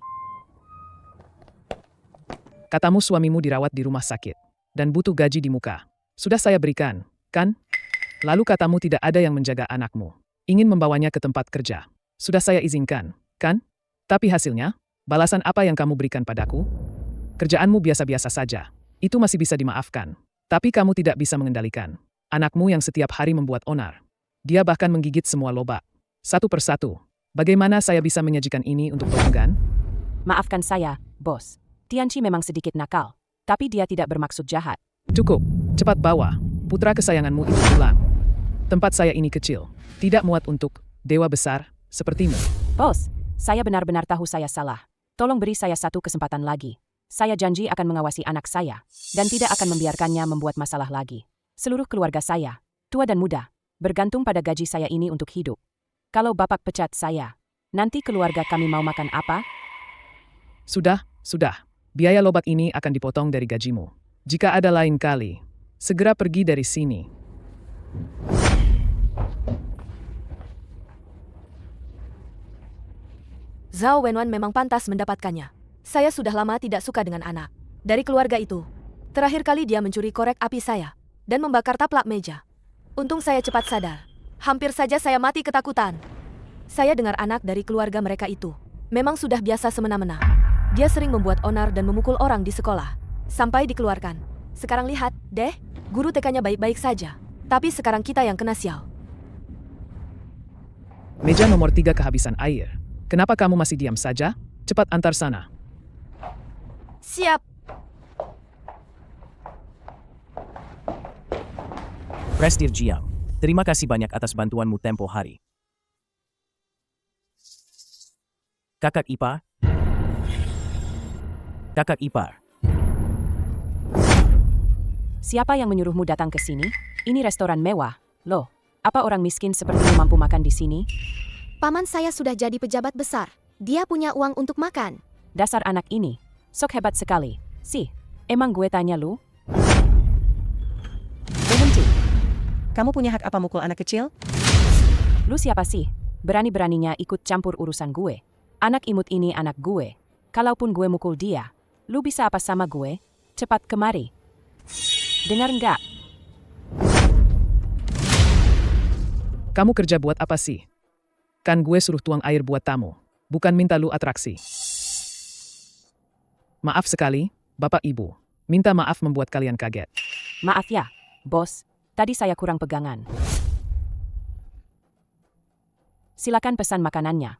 Katamu suamimu dirawat di rumah sakit dan butuh gaji di muka. Sudah saya berikan, kan? Lalu katamu tidak ada yang menjaga anakmu. Ingin membawanya ke tempat kerja. Sudah saya izinkan, kan? Tapi hasilnya, balasan apa yang kamu berikan padaku? Kerjaanmu biasa-biasa saja. Itu masih bisa dimaafkan. Tapi kamu tidak bisa mengendalikan anakmu yang setiap hari membuat onar. Dia bahkan menggigit semua lobak. Satu persatu. Bagaimana saya bisa menyajikan ini untuk pelanggan? Maafkan saya, bos. Tianchi memang sedikit nakal, tapi dia tidak bermaksud jahat. Cukup. Cepat bawa putra kesayanganmu itu pulang. Tempat saya ini kecil. Tidak muat untuk dewa besar sepertimu. Bos, saya benar-benar tahu saya salah. Tolong beri saya satu kesempatan lagi. Saya janji akan mengawasi anak saya, dan tidak akan membiarkannya membuat masalah lagi. Seluruh keluarga saya, tua dan muda, bergantung pada gaji saya ini untuk hidup. Kalau Bapak pecat saya, nanti keluarga kami mau makan apa? Sudah. Biaya lobak ini akan dipotong dari gajimu. Jika ada lain kali, segera pergi dari sini. Zhao Wenwan memang pantas mendapatkannya. Saya sudah lama tidak suka dengan anak dari keluarga itu. Terakhir kali dia mencuri korek api saya dan membakar taplak meja. Untung saya cepat sadar. Hampir saja saya mati ketakutan. Saya dengar anak dari keluarga mereka itu memang sudah biasa semena-mena. Dia sering membuat onar dan memukul orang di sekolah sampai dikeluarkan. Sekarang lihat, deh, guru TK-nya baik-baik saja. Tapi sekarang kita yang kena sial. Meja nomor 3 kehabisan air. Kenapa kamu masih diam saja? Cepat antar sana. Siap. Presdir Jiang, terima kasih banyak atas bantuanmu tempo hari. Kakak ipar. Siapa yang menyuruhmu datang ke sini? Ini restoran mewah. Loh, apa orang miskin sepertimu mampu makan di sini? Paman saya sudah jadi pejabat besar. Dia punya uang untuk makan. Dasar anak ini, sok hebat sekali. Sih, emang gue tanya lu? Berhenti. Kamu punya hak apa mukul anak kecil? Lu siapa sih? Berani-beraninya ikut campur urusan gue. Anak imut ini anak gue. Kalaupun gue mukul dia, lu bisa apa sama gue? Cepat kemari. Dengar nggak? Kamu kerja buat apa sih? Kan gue suruh tuang air buat tamu, bukan minta lu atraksi. Maaf sekali, Bapak Ibu. Minta maaf membuat kalian kaget. Maaf ya, bos. Tadi saya kurang pegangan. Silakan pesan makanannya.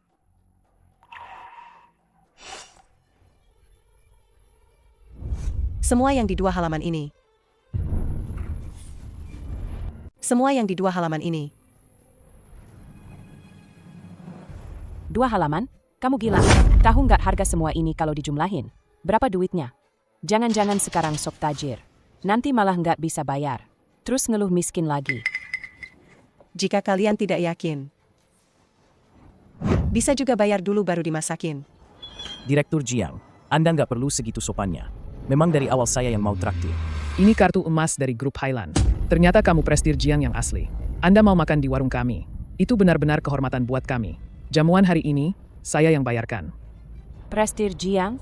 Semua yang di 2 halaman ini. Semua yang di 2 halaman ini. 2 halaman? Kamu gila. Tahu nggak harga semua ini kalau dijumlahin? Berapa duitnya? Jangan-jangan sekarang sok tajir. Nanti malah nggak bisa bayar. Terus ngeluh miskin lagi. Jika kalian tidak yakin, bisa juga bayar dulu baru dimasakin. Direktur Jiang, Anda nggak perlu segitu sopannya. Memang dari awal saya yang mau traktir. Ini kartu emas dari grup Highland. Ternyata kamu Presdir Jiang yang asli. Anda mau makan di warung kami. Itu benar-benar kehormatan buat kami. Jamuan hari ini, saya yang bayarkan. Presdir Jiang?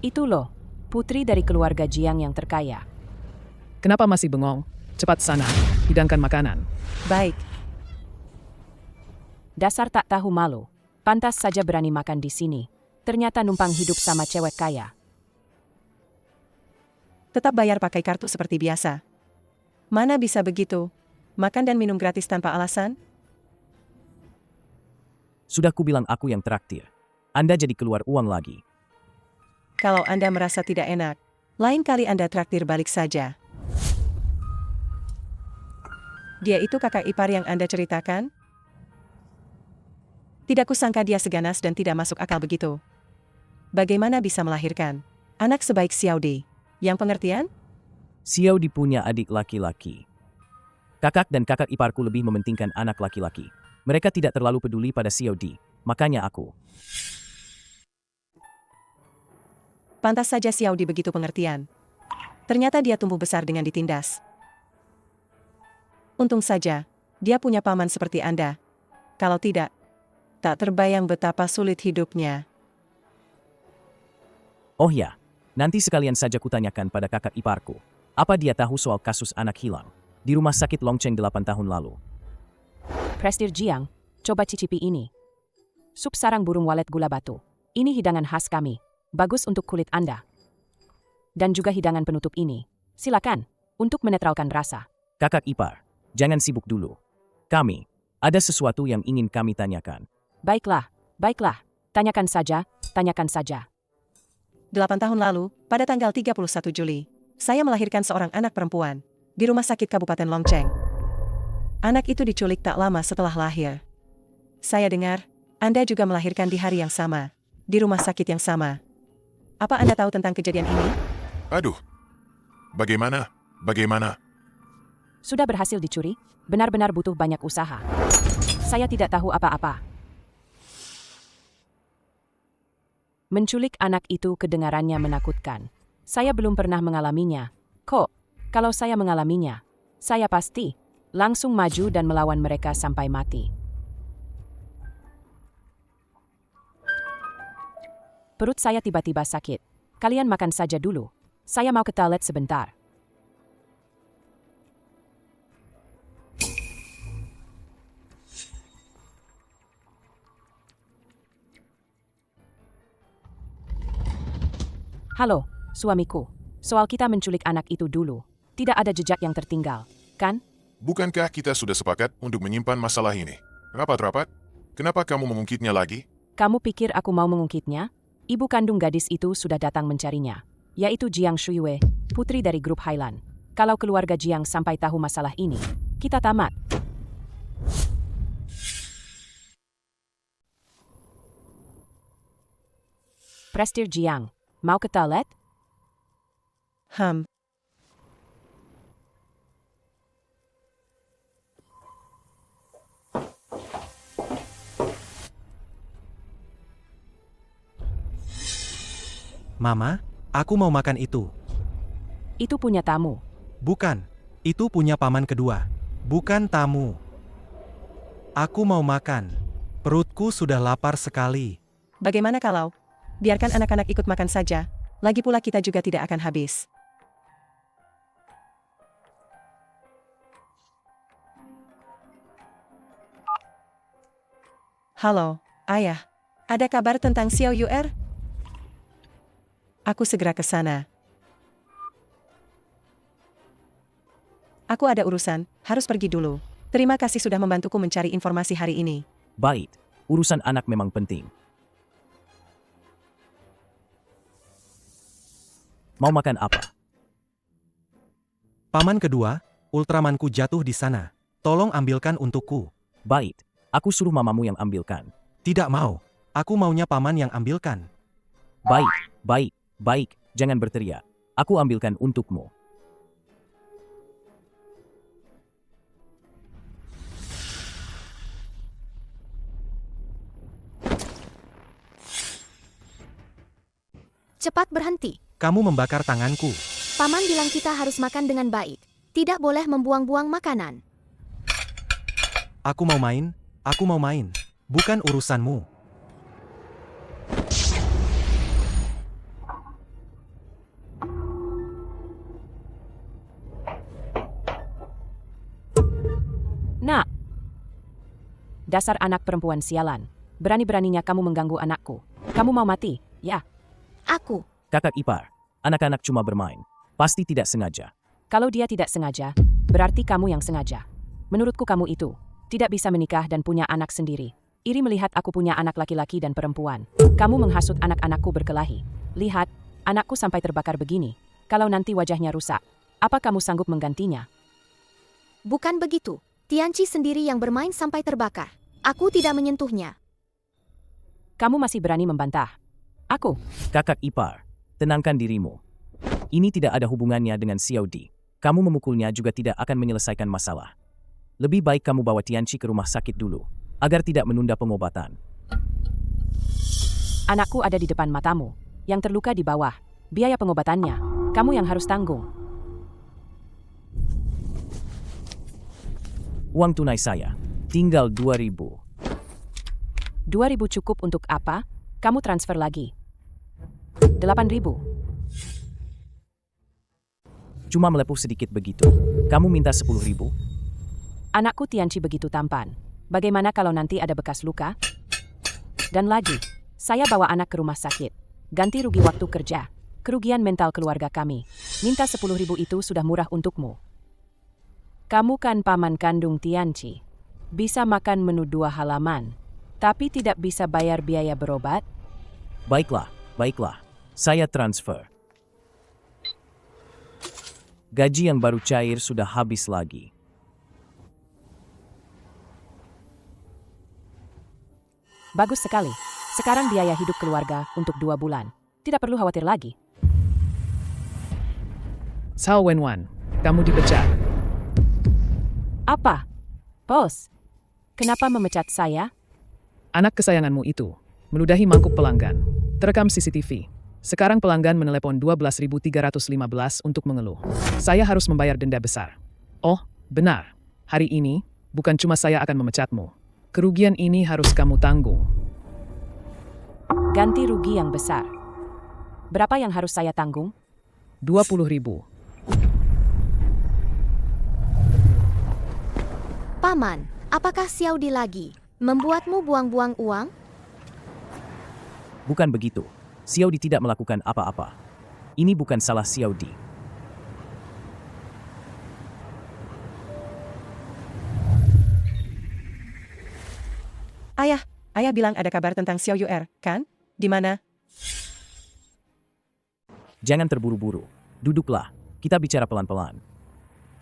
Itu loh, putri dari keluarga Jiang yang terkaya. Kenapa masih bengong? Cepat sana, hidangkan makanan. Baik. Dasar tak tahu malu. Pantas saja berani makan di sini. Ternyata numpang hidup sama cewek kaya. Tetap bayar pakai kartu seperti biasa. Mana bisa begitu? Makan dan minum gratis tanpa alasan? Sudah kubilang aku yang traktir. Anda jadi keluar uang lagi. Kalau Anda merasa tidak enak, lain kali Anda traktir balik saja. Dia itu kakak ipar yang Anda ceritakan? Tidak kusangka dia seganas dan tidak masuk akal begitu. Bagaimana bisa melahirkan anak sebaik Xiaodi? Yang pengertian? Xiaodi punya adik laki-laki. Kakak dan kakak iparku lebih mementingkan anak laki-laki. Mereka tidak terlalu peduli pada Xiaodi, makanya aku. Pantas saja Xiaodi begitu pengertian. Ternyata dia tumbuh besar dengan ditindas. Untung saja, dia punya paman seperti Anda. Kalau tidak, tak terbayang betapa sulit hidupnya. Oh ya, nanti sekalian saja kutanyakan pada kakak iparku. Apa dia tahu soal kasus anak hilang di rumah sakit Longcheng 8 tahun lalu? Presdir Jiang, coba cicipi ini. Sup sarang burung walet gula batu. Ini hidangan khas kami. Bagus untuk kulit Anda. Dan juga hidangan penutup ini. Silakan, untuk menetralkan rasa. Kakak ipar, jangan sibuk dulu. Kami, ada sesuatu yang ingin kami tanyakan. Baiklah, baiklah. Tanyakan saja, tanyakan saja. 8 tahun lalu, pada tanggal 31 Juli, saya melahirkan seorang anak perempuan di rumah sakit Kabupaten Longcheng. Anak itu diculik tak lama setelah lahir. Saya dengar, Anda juga melahirkan di hari yang sama, di rumah sakit yang sama. Apa Anda tahu tentang kejadian ini? Aduh, bagaimana? Sudah berhasil dicuri? Benar-benar butuh banyak usaha. Saya tidak tahu apa-apa. Menculik anak itu kedengarannya menakutkan. Saya belum pernah mengalaminya. Kok, kalau saya mengalaminya, saya pasti langsung maju dan melawan mereka sampai mati. Perut saya tiba-tiba sakit. Kalian makan saja dulu. Saya mau ke toilet sebentar. Halo, suamiku. Soal kita menculik anak itu dulu. Tidak ada jejak yang tertinggal, kan? Bukankah kita sudah sepakat untuk menyimpan masalah ini? Rapat-rapat? Kenapa kamu mengungkitnya lagi? Kamu pikir aku mau mengungkitnya? Ibu kandung gadis itu sudah datang mencarinya, yaitu Jiang Shuiwei, putri dari grup Highland. Kalau keluarga Jiang sampai tahu masalah ini, kita tamat. Presdir Jiang, mau ke toilet? Mama, aku mau makan itu. Itu punya tamu. Bukan, itu punya paman kedua. Bukan tamu. Aku mau makan. Perutku sudah lapar sekali. Bagaimana kalau biarkan anak-anak ikut makan saja? Lagi pula kita juga tidak akan habis. Halo, Ayah. Ada kabar tentang Xiao Yuer? Aku segera ke sana. Aku ada urusan, harus pergi dulu. Terima kasih sudah membantuku mencari informasi hari ini. Baik, urusan anak memang penting. Mau makan apa? Paman kedua, Ultramanku jatuh di sana. Tolong ambilkan untukku. Baik, aku suruh mamamu yang ambilkan. Tidak mau. Aku maunya paman yang ambilkan. Baik, jangan berteriak. Aku ambilkan untukmu. Cepat berhenti. Kamu membakar tanganku. Paman bilang kita harus makan dengan baik. Tidak boleh membuang-buang makanan. Aku mau main. Bukan urusanmu. Nak! Dasar anak perempuan sialan. Berani-beraninya kamu mengganggu anakku. Kamu mau mati, ya? Aku. Kakak ipar, anak-anak cuma bermain. Pasti tidak sengaja. Kalau dia tidak sengaja, berarti kamu yang sengaja. Menurutku kamu itu tidak bisa menikah dan punya anak sendiri. Iri melihat aku punya anak laki-laki dan perempuan. Kamu menghasut anak-anakku berkelahi. Lihat, anakku sampai terbakar begini. Kalau nanti wajahnya rusak, apa kamu sanggup menggantinya? Bukan begitu. Tianchi sendiri yang bermain sampai terbakar. Aku tidak menyentuhnya. Kamu masih berani membantah aku? Kakak ipar, tenangkan dirimu. Ini tidak ada hubungannya dengan Xiao Di. Kamu memukulnya juga tidak akan menyelesaikan masalah. Lebih baik kamu bawa Tianqi ke rumah sakit dulu, agar tidak menunda pengobatan. Anakku ada di depan matamu. Yang terluka di bawah. Biaya pengobatannya, kamu yang harus tanggung. Uang tunai saya, tinggal 2.000. 2.000 cukup untuk apa? Kamu transfer lagi. 8.000. Cuma melepuh sedikit begitu. Kamu minta 10.000? Anakku Tianqi begitu tampan. Bagaimana kalau nanti ada bekas luka? Dan lagi, saya bawa anak ke rumah sakit. Ganti rugi waktu kerja. Kerugian mental keluarga kami. Minta 10.000 itu sudah murah untukmu. Kamu kan paman kandung Tianqi. Bisa makan menu 2 halaman. Tapi tidak bisa bayar biaya berobat? Baiklah, baiklah. Saya transfer. Gaji yang baru cair sudah habis lagi. Bagus sekali. Sekarang biaya hidup keluarga untuk 2 bulan. Tidak perlu khawatir lagi. Cao Wenwan, kamu dipecat. Apa? Bos, kenapa memecat saya? Anak kesayanganmu itu meludahi mangkuk pelanggan. Terekam CCTV. Sekarang pelanggan menelepon 12.315 untuk mengeluh. Saya harus membayar denda besar. Oh, benar. Hari ini, bukan cuma saya akan memecatmu. Kerugian ini harus kamu tanggung. Ganti rugi yang besar. Berapa yang harus saya tanggung? 20.000. Paman, apakah Xiao Di lagi membuatmu buang-buang uang? Bukan begitu. Xiao Di tidak melakukan apa-apa. Ini bukan salah Xiao Di. Ayah bilang ada kabar tentang Xiao Yuer, kan? Di mana? Jangan terburu-buru. Duduklah. Kita bicara pelan-pelan.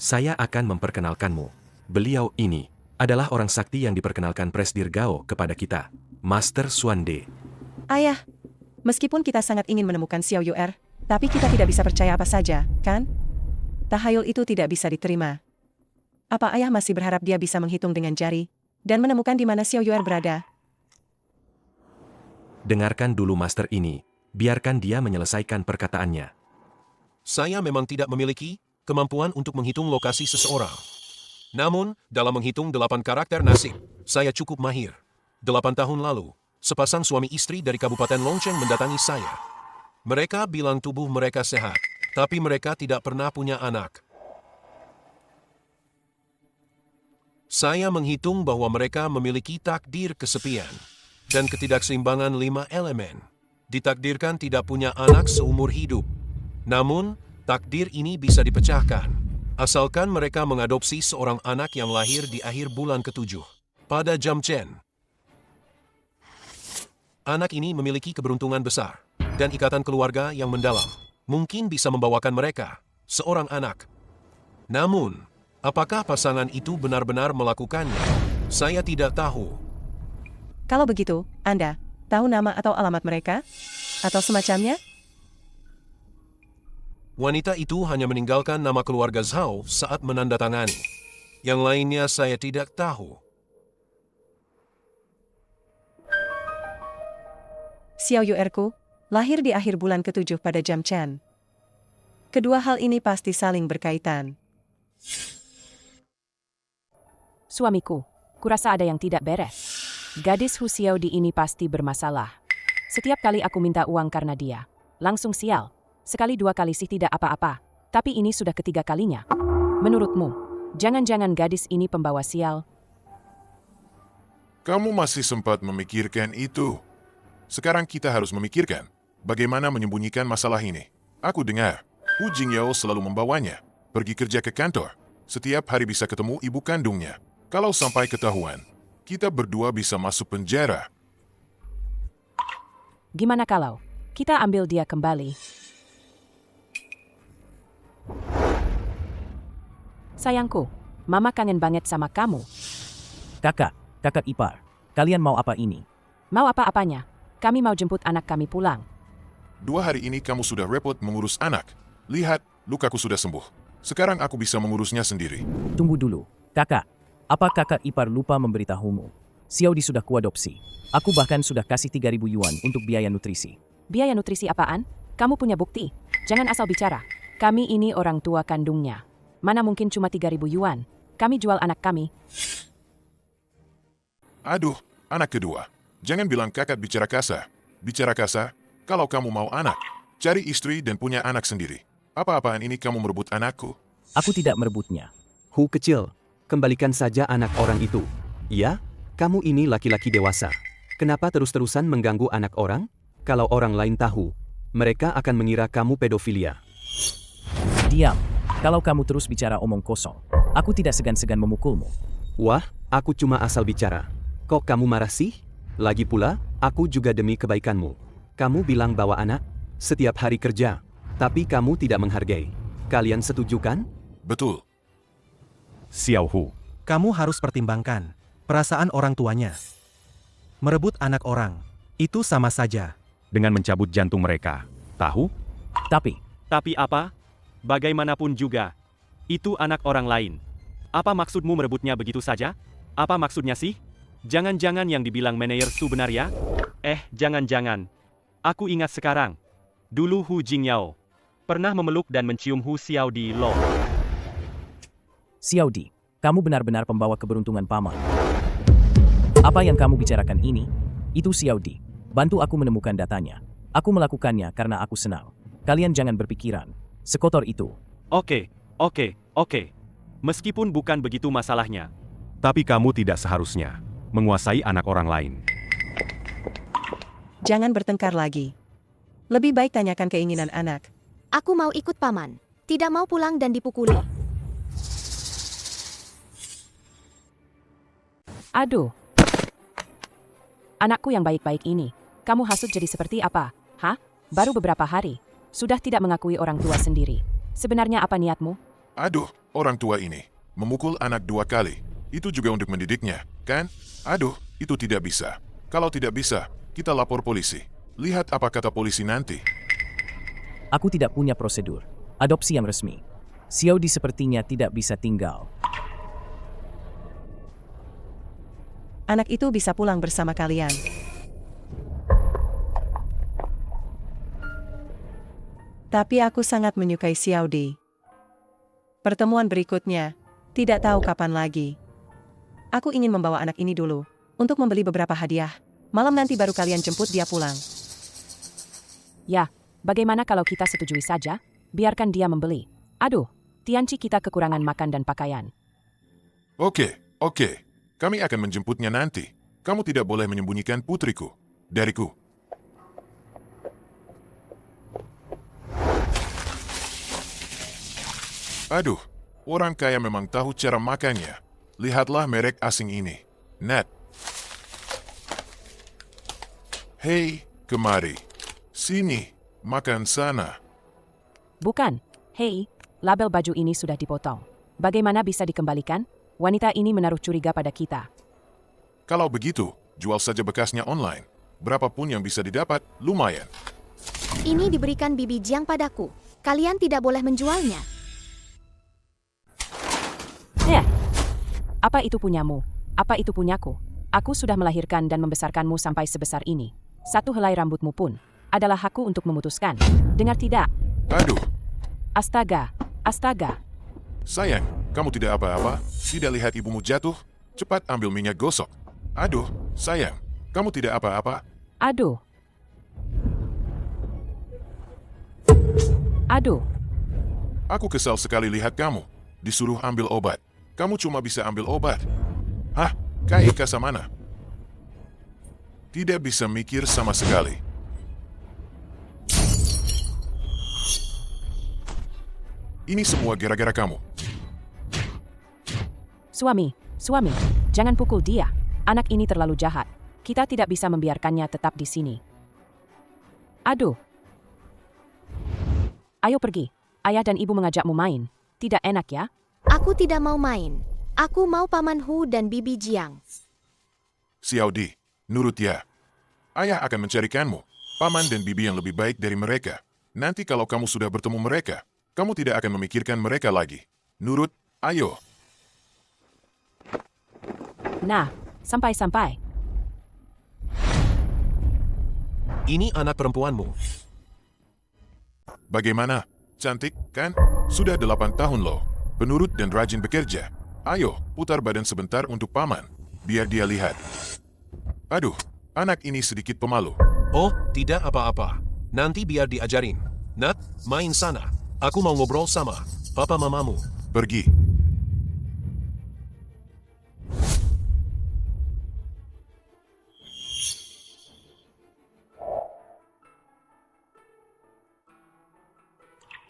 Saya akan memperkenalkanmu. Beliau ini adalah orang sakti yang diperkenalkan Presdir Gao kepada kita, Master Xuande. Ayah, meskipun kita sangat ingin menemukan Xiao Yuer, tapi kita tidak bisa percaya apa saja, kan? Tahayul itu tidak bisa diterima. Apa ayah masih berharap dia bisa menghitung dengan jari dan menemukan di mana Xiao Yuer berada? Dengarkan dulu Master ini. Biarkan dia menyelesaikan perkataannya. Saya memang tidak memiliki kemampuan untuk menghitung lokasi seseorang. Namun, dalam menghitung 8 karakter nasib, saya cukup mahir. 8 tahun lalu, sepasang suami istri dari Kabupaten Longcheng mendatangi saya. Mereka bilang tubuh mereka sehat, tapi mereka tidak pernah punya anak. Saya menghitung bahwa mereka memiliki takdir kesepian dan ketidakseimbangan 5 elemen. Ditakdirkan tidak punya anak seumur hidup. Namun, takdir ini bisa dipecahkan, asalkan mereka mengadopsi seorang anak yang lahir di akhir bulan ke-7, pada jam Chen. Anak ini memiliki keberuntungan besar, dan ikatan keluarga yang mendalam. Mungkin bisa membawakan mereka, seorang anak. Namun, apakah pasangan itu benar-benar melakukannya? Saya tidak tahu. Kalau begitu, Anda tahu nama atau alamat mereka? Atau semacamnya? Wanita itu hanya meninggalkan nama keluarga Zhao saat menandatangani. Yang lainnya saya tidak tahu. Xiao Yuerku, lahir di akhir bulan ke-7 pada jam Chen. Kedua hal ini pasti saling berkaitan. Suamiku, kurasa ada yang tidak beres. Gadis Hu Xiao Di ini pasti bermasalah. Setiap kali aku minta uang karena dia, langsung sial. Sekali 2 kali sih tidak apa-apa, tapi ini sudah ketiga kalinya. Menurutmu, jangan-jangan gadis ini pembawa sial? Kamu masih sempat memikirkan itu. Sekarang kita harus memikirkan bagaimana menyembunyikan masalah ini. Aku dengar, Hu Jingyao selalu membawanya pergi kerja ke kantor. Setiap hari bisa ketemu ibu kandungnya. Kalau sampai ketahuan, kita berdua bisa masuk penjara. Gimana kalau kita ambil dia kembali? Sayangku, Mama kangen banget sama kamu. Kakak ipar, kalian mau apa ini? Mau apa-apanya? Kami mau jemput anak kami pulang. 2 hari ini kamu sudah repot mengurus anak. Lihat, lukaku sudah sembuh. Sekarang aku bisa mengurusnya sendiri. Tunggu dulu, kakak. Apa kakak ipar lupa memberitahumu? Xiaodi sudah kuadopsi. Aku bahkan sudah kasih 3.000 yuan untuk biaya nutrisi. Biaya nutrisi apaan? Kamu punya bukti? Jangan asal bicara. Kami ini orang tua kandungnya. Mana mungkin cuma 3.000 yuan? Kami jual anak kami. Aduh, anak kedua. Jangan bilang kakak bicara kasar. Bicara kasar, kalau kamu mau anak, cari istri dan punya anak sendiri. Apa-apaan ini kamu merebut anakku? Aku tidak merebutnya. Hu kecil, kembalikan saja anak orang itu. Ya, kamu ini laki-laki dewasa. Kenapa terus-terusan mengganggu anak orang? Kalau orang lain tahu, mereka akan mengira kamu pedofilia. Diam. Kalau kamu terus bicara omong kosong, aku tidak segan-segan memukulmu. Wah, aku cuma asal bicara. Kok kamu marah sih? Lagi pula, aku juga demi kebaikanmu. Kamu bilang bawa anak setiap hari kerja, tapi kamu tidak menghargai. Kalian setuju kan? Betul. Xiao Hu. Kamu harus pertimbangkan perasaan orang tuanya. Merebut anak orang, itu sama saja dengan mencabut jantung mereka. Tahu? Tapi apa? Bagaimanapun juga, itu anak orang lain. Apa maksudmu merebutnya begitu saja? Apa maksudnya sih? Jangan-jangan yang dibilang manajer Su benar ya? Jangan-jangan. Aku ingat sekarang. Dulu Hu Jingyao pernah memeluk dan mencium Hu Xiaodi Lo. Xiaodi, kamu benar-benar pembawa keberuntungan paman. Apa yang kamu bicarakan ini? Itu Xiaodi. Bantu aku menemukan datanya. Aku melakukannya karena aku senang. Kalian jangan berpikiran sekotor itu. Oke. Meskipun bukan begitu masalahnya. Tapi kamu tidak seharusnya menguasai anak orang lain. Jangan bertengkar lagi. Lebih baik tanyakan keinginan anak. Aku mau ikut paman. Tidak mau pulang dan dipukuli. Aduh. Anakku yang baik-baik ini. Kamu hasut jadi seperti apa? Hah? Baru beberapa hari. Sudah tidak mengakui orang tua sendiri. Sebenarnya apa niatmu? Aduh, orang tua ini memukul anak 2 kali. Itu juga untuk mendidiknya, kan? Aduh, itu tidak bisa. Kalau tidak bisa, kita lapor polisi. Lihat apa kata polisi nanti. Aku tidak punya prosedur adopsi yang resmi. Xiaodi sepertinya tidak bisa tinggal. Anak itu bisa pulang bersama kalian. Tapi aku sangat menyukai Xiaodi. Pertemuan berikutnya, tidak tahu kapan lagi. Aku ingin membawa anak ini dulu, untuk membeli beberapa hadiah. Malam nanti baru kalian jemput dia pulang. Ya, bagaimana kalau kita setujui saja? Biarkan dia membeli. Aduh, Tianci kita kekurangan makan dan pakaian. Oke. Kami akan menjemputnya nanti. Kamu tidak boleh menyembunyikan putriku dariku. Aduh, orang kaya memang tahu cara makannya. Lihatlah merek asing ini. Net. Hei, kemari. Sini, makan sana. Bukan. Hei, label baju ini sudah dipotong. Bagaimana bisa dikembalikan? Wanita ini menaruh curiga pada kita. Kalau begitu, jual saja bekasnya online. Berapapun yang bisa didapat, lumayan. Ini diberikan Bibi Jiang padaku. Kalian tidak boleh menjualnya. Ya. Apa itu punyamu? Apa itu punyaku? Aku sudah melahirkan dan membesarkanmu sampai sebesar ini. Satu helai rambutmu pun adalah hakku untuk memutuskan. Dengar tidak? Aduh. Astaga. Sayang, kamu tidak apa-apa? Tidak lihat ibumu jatuh? Cepat ambil minyak gosok. Aduh, sayang, kamu tidak apa-apa? Aduh. Aku kesal sekali lihat kamu. Disuruh ambil obat. Kamu cuma bisa ambil obat. Hah? Kayak mana? Tidak bisa mikir sama sekali. Ini semua gara-gara kamu. Suami, jangan pukul dia. Anak ini terlalu jahat. Kita tidak bisa membiarkannya tetap di sini. Aduh. Ayo pergi. Ayah dan ibu mengajakmu main. Tidak enak ya? Aku tidak mau main. Aku mau Paman Hu dan Bibi Jiang. Xiaodi, nurut ya. Ayah akan mencarikanmu, paman dan bibi yang lebih baik dari mereka. Nanti kalau kamu sudah bertemu mereka, kamu tidak akan memikirkan mereka lagi. Nurut, ayo. Nah, sampai-sampai. Ini anak perempuanmu. Bagaimana? Cantik, kan? Sudah 8 tahun loh. Penurut dan rajin bekerja. Ayo, putar badan sebentar untuk paman. Biar dia lihat. Aduh, anak ini sedikit pemalu. Oh, tidak apa-apa. Nanti biar diajarin. Nat, main sana. Aku mau ngobrol sama papa mamamu. Pergi.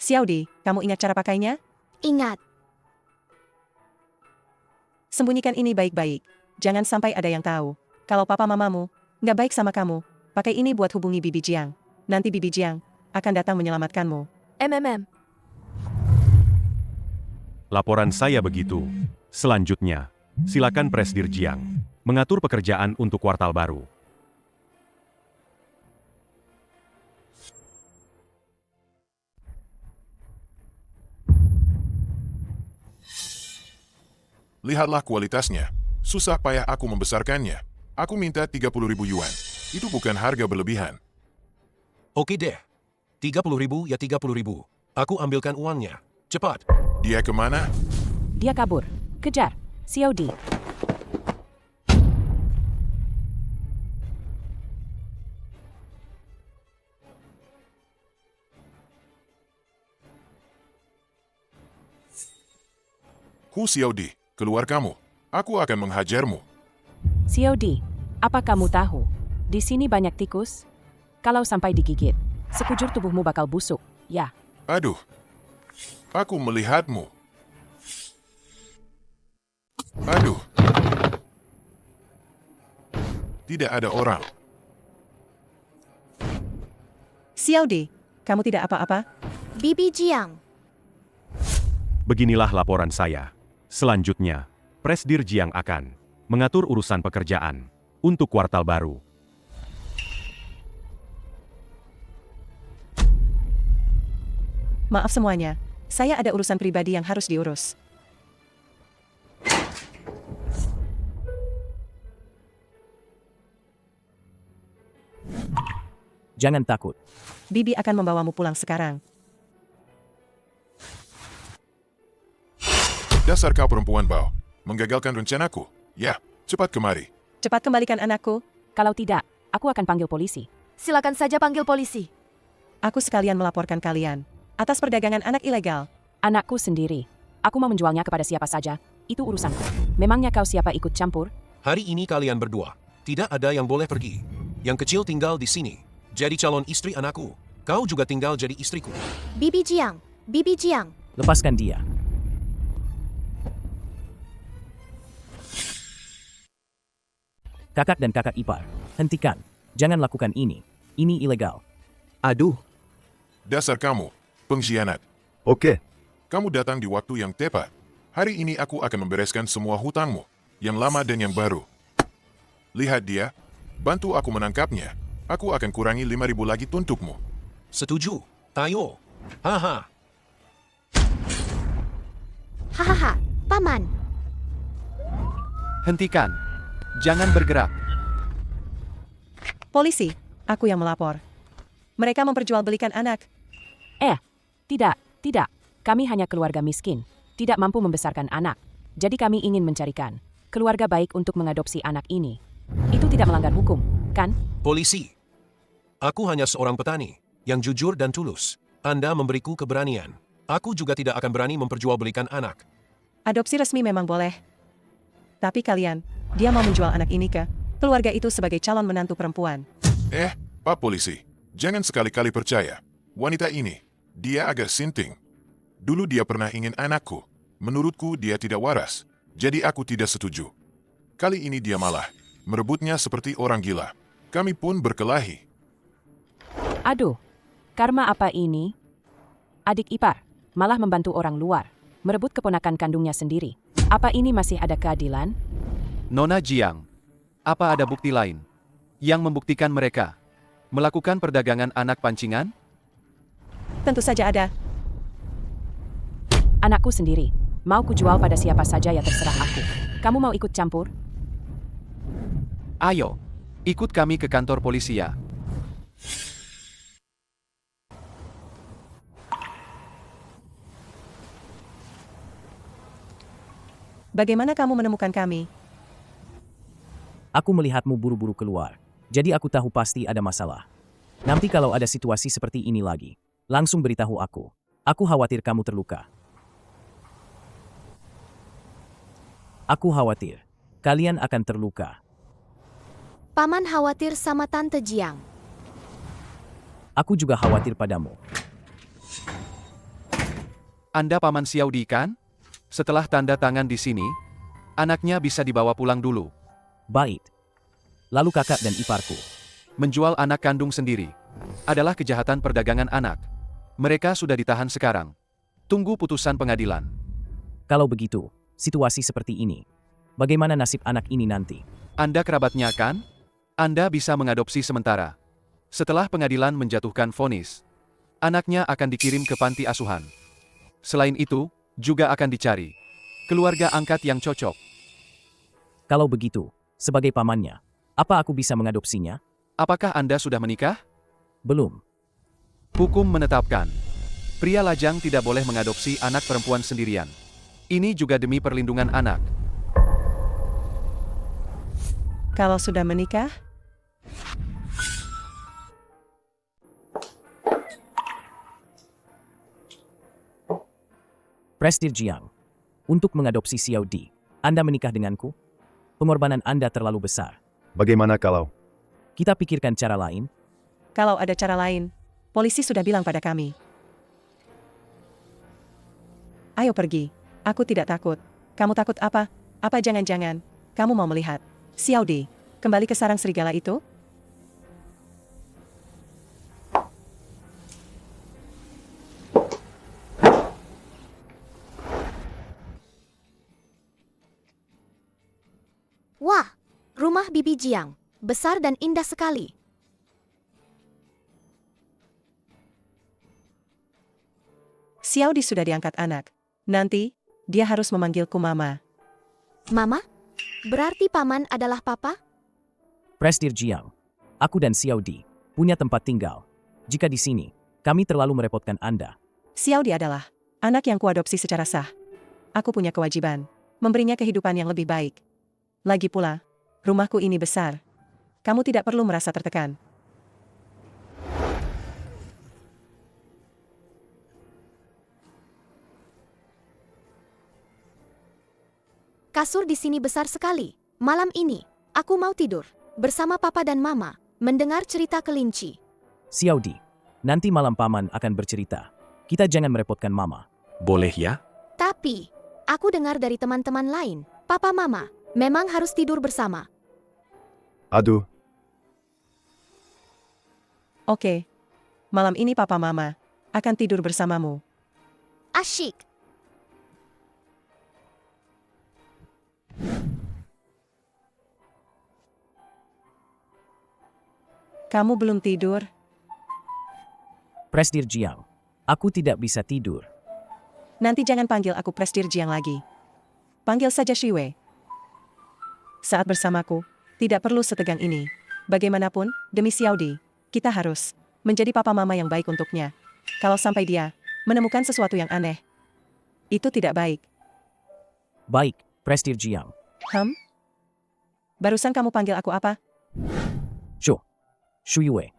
Xiaodi, kamu ingat cara pakainya? Ingat. Sembunyikan ini baik-baik. Jangan sampai ada yang tahu. Kalau papa mamamu nggak baik sama kamu, pakai ini buat hubungi Bibi Jiang. Nanti Bibi Jiang akan datang menyelamatkanmu. Laporan saya begitu. Selanjutnya, silakan Presdir Jiang mengatur pekerjaan untuk kuartal baru. Lihatlah kualitasnya. Susah payah aku membesarkannya. Aku minta 30.000 yuan. Itu bukan harga berlebihan. Oke deh. 30.000 ya 30.000. Aku ambilkan uangnya. Cepat. Dia kemana? Dia kabur. Kejar. Xiaodi. Hu Xiaodi, keluar kamu. Aku akan menghajarmu. Xiaodi, apa kamu tahu? Di sini banyak tikus. Kalau sampai digigit, sekujur tubuhmu bakal busuk, ya. Aduh. Aku melihatmu. Aduh. Tidak ada orang. Xiaodi, kamu tidak apa-apa? Bibi Jiang. Beginilah laporan saya. Selanjutnya, Presdir Jiang akan mengatur urusan pekerjaan untuk kuartal baru. Maaf semuanya, saya ada urusan pribadi yang harus diurus. Jangan takut. Bibi akan membawamu pulang sekarang. Dasar kau perempuan bau. Menggagalkan rencanaku. Ya, cepat kemari. Cepat kembalikan anakku. Kalau tidak, aku akan panggil polisi. Silakan saja panggil polisi. Aku sekalian melaporkan kalian atas perdagangan anak ilegal. Anakku sendiri. Aku mau menjualnya kepada siapa saja. Itu urusanku. Memangnya kau siapa ikut campur? Hari ini kalian berdua. Tidak ada yang boleh pergi. Yang kecil tinggal di sini. Jadi calon istri anakku. Kau juga tinggal jadi istriku. Bibi Jiang. Bibi Jiang. Lepaskan dia. Kakak dan kakak ipar, hentikan. Jangan lakukan ini. Ini ilegal. Aduh. Dasar kamu, pengkhianat. Oke. Kamu datang di waktu yang tepat. Hari ini aku akan membereskan semua hutangmu, yang lama dan yang baru. Lihat dia, bantu aku menangkapnya. Aku akan kurangi 5.000 lagi untukmu. Setuju. Ayo. Haha. Hahaha, paman. Hentikan. Jangan bergerak. Polisi, aku yang melapor. Mereka memperjualbelikan anak. Tidak. Kami hanya keluarga miskin. Tidak mampu membesarkan anak. Jadi kami ingin mencarikan keluarga baik untuk mengadopsi anak ini. Itu tidak melanggar hukum, kan? Polisi. Aku hanya seorang petani yang jujur dan tulus. Anda memberiku keberanian. Aku juga tidak akan berani memperjualbelikan anak. Adopsi resmi memang boleh. Tapi kalian, dia mau menjual anak ini ke keluarga itu sebagai calon menantu perempuan. Pak Polisi, jangan sekali-kali percaya. Wanita ini, dia agak sinting. Dulu dia pernah ingin anakku. Menurutku dia tidak waras. Jadi aku tidak setuju. Kali ini dia malah merebutnya seperti orang gila. Kami pun berkelahi. Aduh, karma apa ini? Adik ipar, malah membantu orang luar, merebut keponakan kandungnya sendiri. Apa ini masih ada keadilan? Nona Jiang, apa ada bukti lain? Yang membuktikan mereka melakukan perdagangan anak pancingan? Tentu saja ada. Anakku sendiri. Mau kujual pada siapa saja ya terserah aku. Kamu mau ikut campur? Ayo, ikut kami ke kantor polisi ya. Bagaimana kamu menemukan kami? Aku melihatmu buru-buru keluar. Jadi aku tahu pasti ada masalah. Nanti kalau ada situasi seperti ini lagi, langsung beritahu aku. Aku khawatir kamu terluka. Aku khawatir kalian akan terluka. Paman khawatir sama Tante Jiang. Aku juga khawatir padamu. Anda Paman Xiaodi kan? Setelah tanda tangan di sini, anaknya bisa dibawa pulang dulu. Baik. Lalu kakak dan iparku. Menjual anak kandung sendiri adalah kejahatan perdagangan anak. Mereka sudah ditahan sekarang. Tunggu putusan pengadilan. Kalau begitu, situasi seperti ini, bagaimana nasib anak ini nanti? Anda kerabatnya kan? Anda bisa mengadopsi sementara. Setelah pengadilan menjatuhkan vonis, anaknya akan dikirim ke panti asuhan. Selain itu, juga akan dicari keluarga angkat yang cocok. Kalau begitu, sebagai pamannya, apa aku bisa mengadopsinya? Apakah Anda sudah menikah? Belum. Hukum menetapkan, pria lajang tidak boleh mengadopsi anak perempuan sendirian. Ini juga demi perlindungan anak. Kalau sudah menikah, Presdir Jiang, untuk mengadopsi Xiaodi, Anda menikah denganku? Pengorbanan Anda terlalu besar. Bagaimana kalau? Kita pikirkan cara lain. kalau ada cara lain, polisi sudah bilang pada kami. Ayo pergi, aku tidak takut. Kamu takut apa? Apa jangan-jangan kamu mau melihat Xiaodi kembali ke sarang serigala itu? Wah, rumah Bibi Jiang. Besar dan indah sekali. Xiaodi sudah diangkat anak. Nanti, dia harus memanggilku Mama. Mama? Berarti Paman adalah Papa? Presdir Jiang, aku dan Xiaodi punya tempat tinggal. Jika di sini, kami terlalu merepotkan Anda. Xiaodi adalah anak yang kuadopsi secara sah. Aku punya kewajiban memberinya kehidupan yang lebih baik. Lagi pula, rumahku ini besar. Kamu tidak perlu merasa tertekan. Kasur di sini besar sekali. Malam ini, aku mau tidur bersama Papa dan Mama, mendengar cerita kelinci. Xiaodi, nanti malam Paman akan bercerita. Kita jangan merepotkan Mama. Boleh ya? Tapi, aku dengar dari teman-teman lain, Papa Mama memang harus tidur bersama. Aduh, Oke. Malam ini Papa Mama akan tidur bersamamu. Asyik. Kamu belum tidur? Presdir Jiang, aku tidak bisa tidur. Nanti jangan panggil aku Presdir Jiang lagi. Panggil saja Shiwei. Saat bersamaku, tidak perlu setegang ini. Bagaimanapun, demi Xiaodi, kita harus menjadi papa mama yang baik untuknya. Kalau sampai dia menemukan sesuatu yang aneh, itu tidak baik. Baik, Presdir Jiang. Barusan kamu panggil aku apa? Shuyue.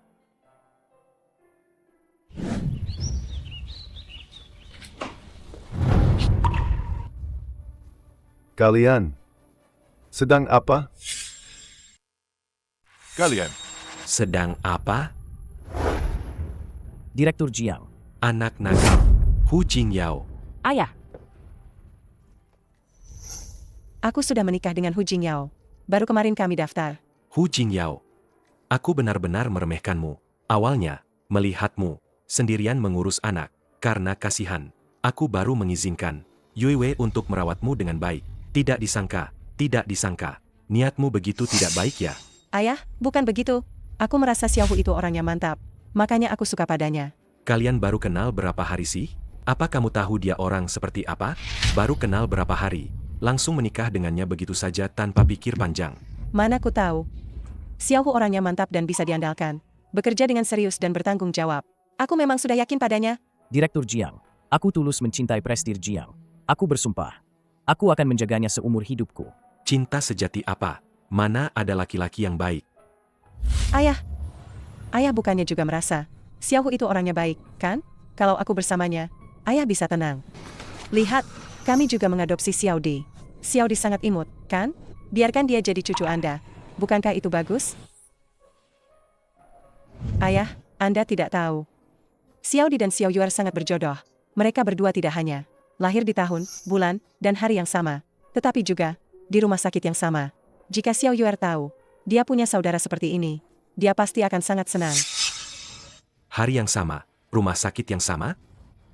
kalian sedang apa? Kalian sedang apa? Direktur Jiang. Anak nakal, Hu Jingyao. Ayah, Aku sudah menikah dengan Hu Jingyao. Baru kemarin kami daftar. Hu Jingyao. Aku benar-benar meremehkanmu. Awalnya, melihatmu sendirian mengurus anak. Karena kasihan, aku baru mengizinkan Yuiwei untuk merawatmu dengan baik. Tidak disangka, niatmu begitu tidak baik ya. Ayah, bukan begitu. Aku merasa Xiaohu itu orangnya mantap. Makanya aku suka padanya. Kalian baru kenal berapa hari sih? Apa kamu tahu dia orang seperti apa? Baru kenal berapa hari, langsung menikah dengannya begitu saja tanpa pikir panjang. Mana ku tahu. Xiaohu orangnya mantap dan bisa diandalkan. Bekerja dengan serius dan bertanggung jawab. Aku memang sudah yakin padanya. Direktur Jiang, aku tulus mencintai Presdir Jiang. Aku bersumpah, aku akan menjaganya seumur hidupku. Cinta sejati apa? Mana ada laki-laki yang baik? Ayah. Ayah bukannya juga merasa Xiaohu itu orangnya baik, kan? Kalau aku bersamanya, ayah bisa tenang. Lihat, kami juga mengadopsi Xiaodi. Xiaodi sangat imut, kan? Biarkan dia jadi cucu Anda. Bukankah itu bagus? Ayah, Anda tidak tahu. Xiaodi dan Xiao Yuer sangat berjodoh. Mereka berdua tidak hanya lahir di tahun, bulan, dan hari yang sama, tetapi juga di rumah sakit yang sama. Jika Xiao Yuer tahu, dia punya saudara seperti ini, dia pasti akan sangat senang. Hari yang sama, rumah sakit yang sama?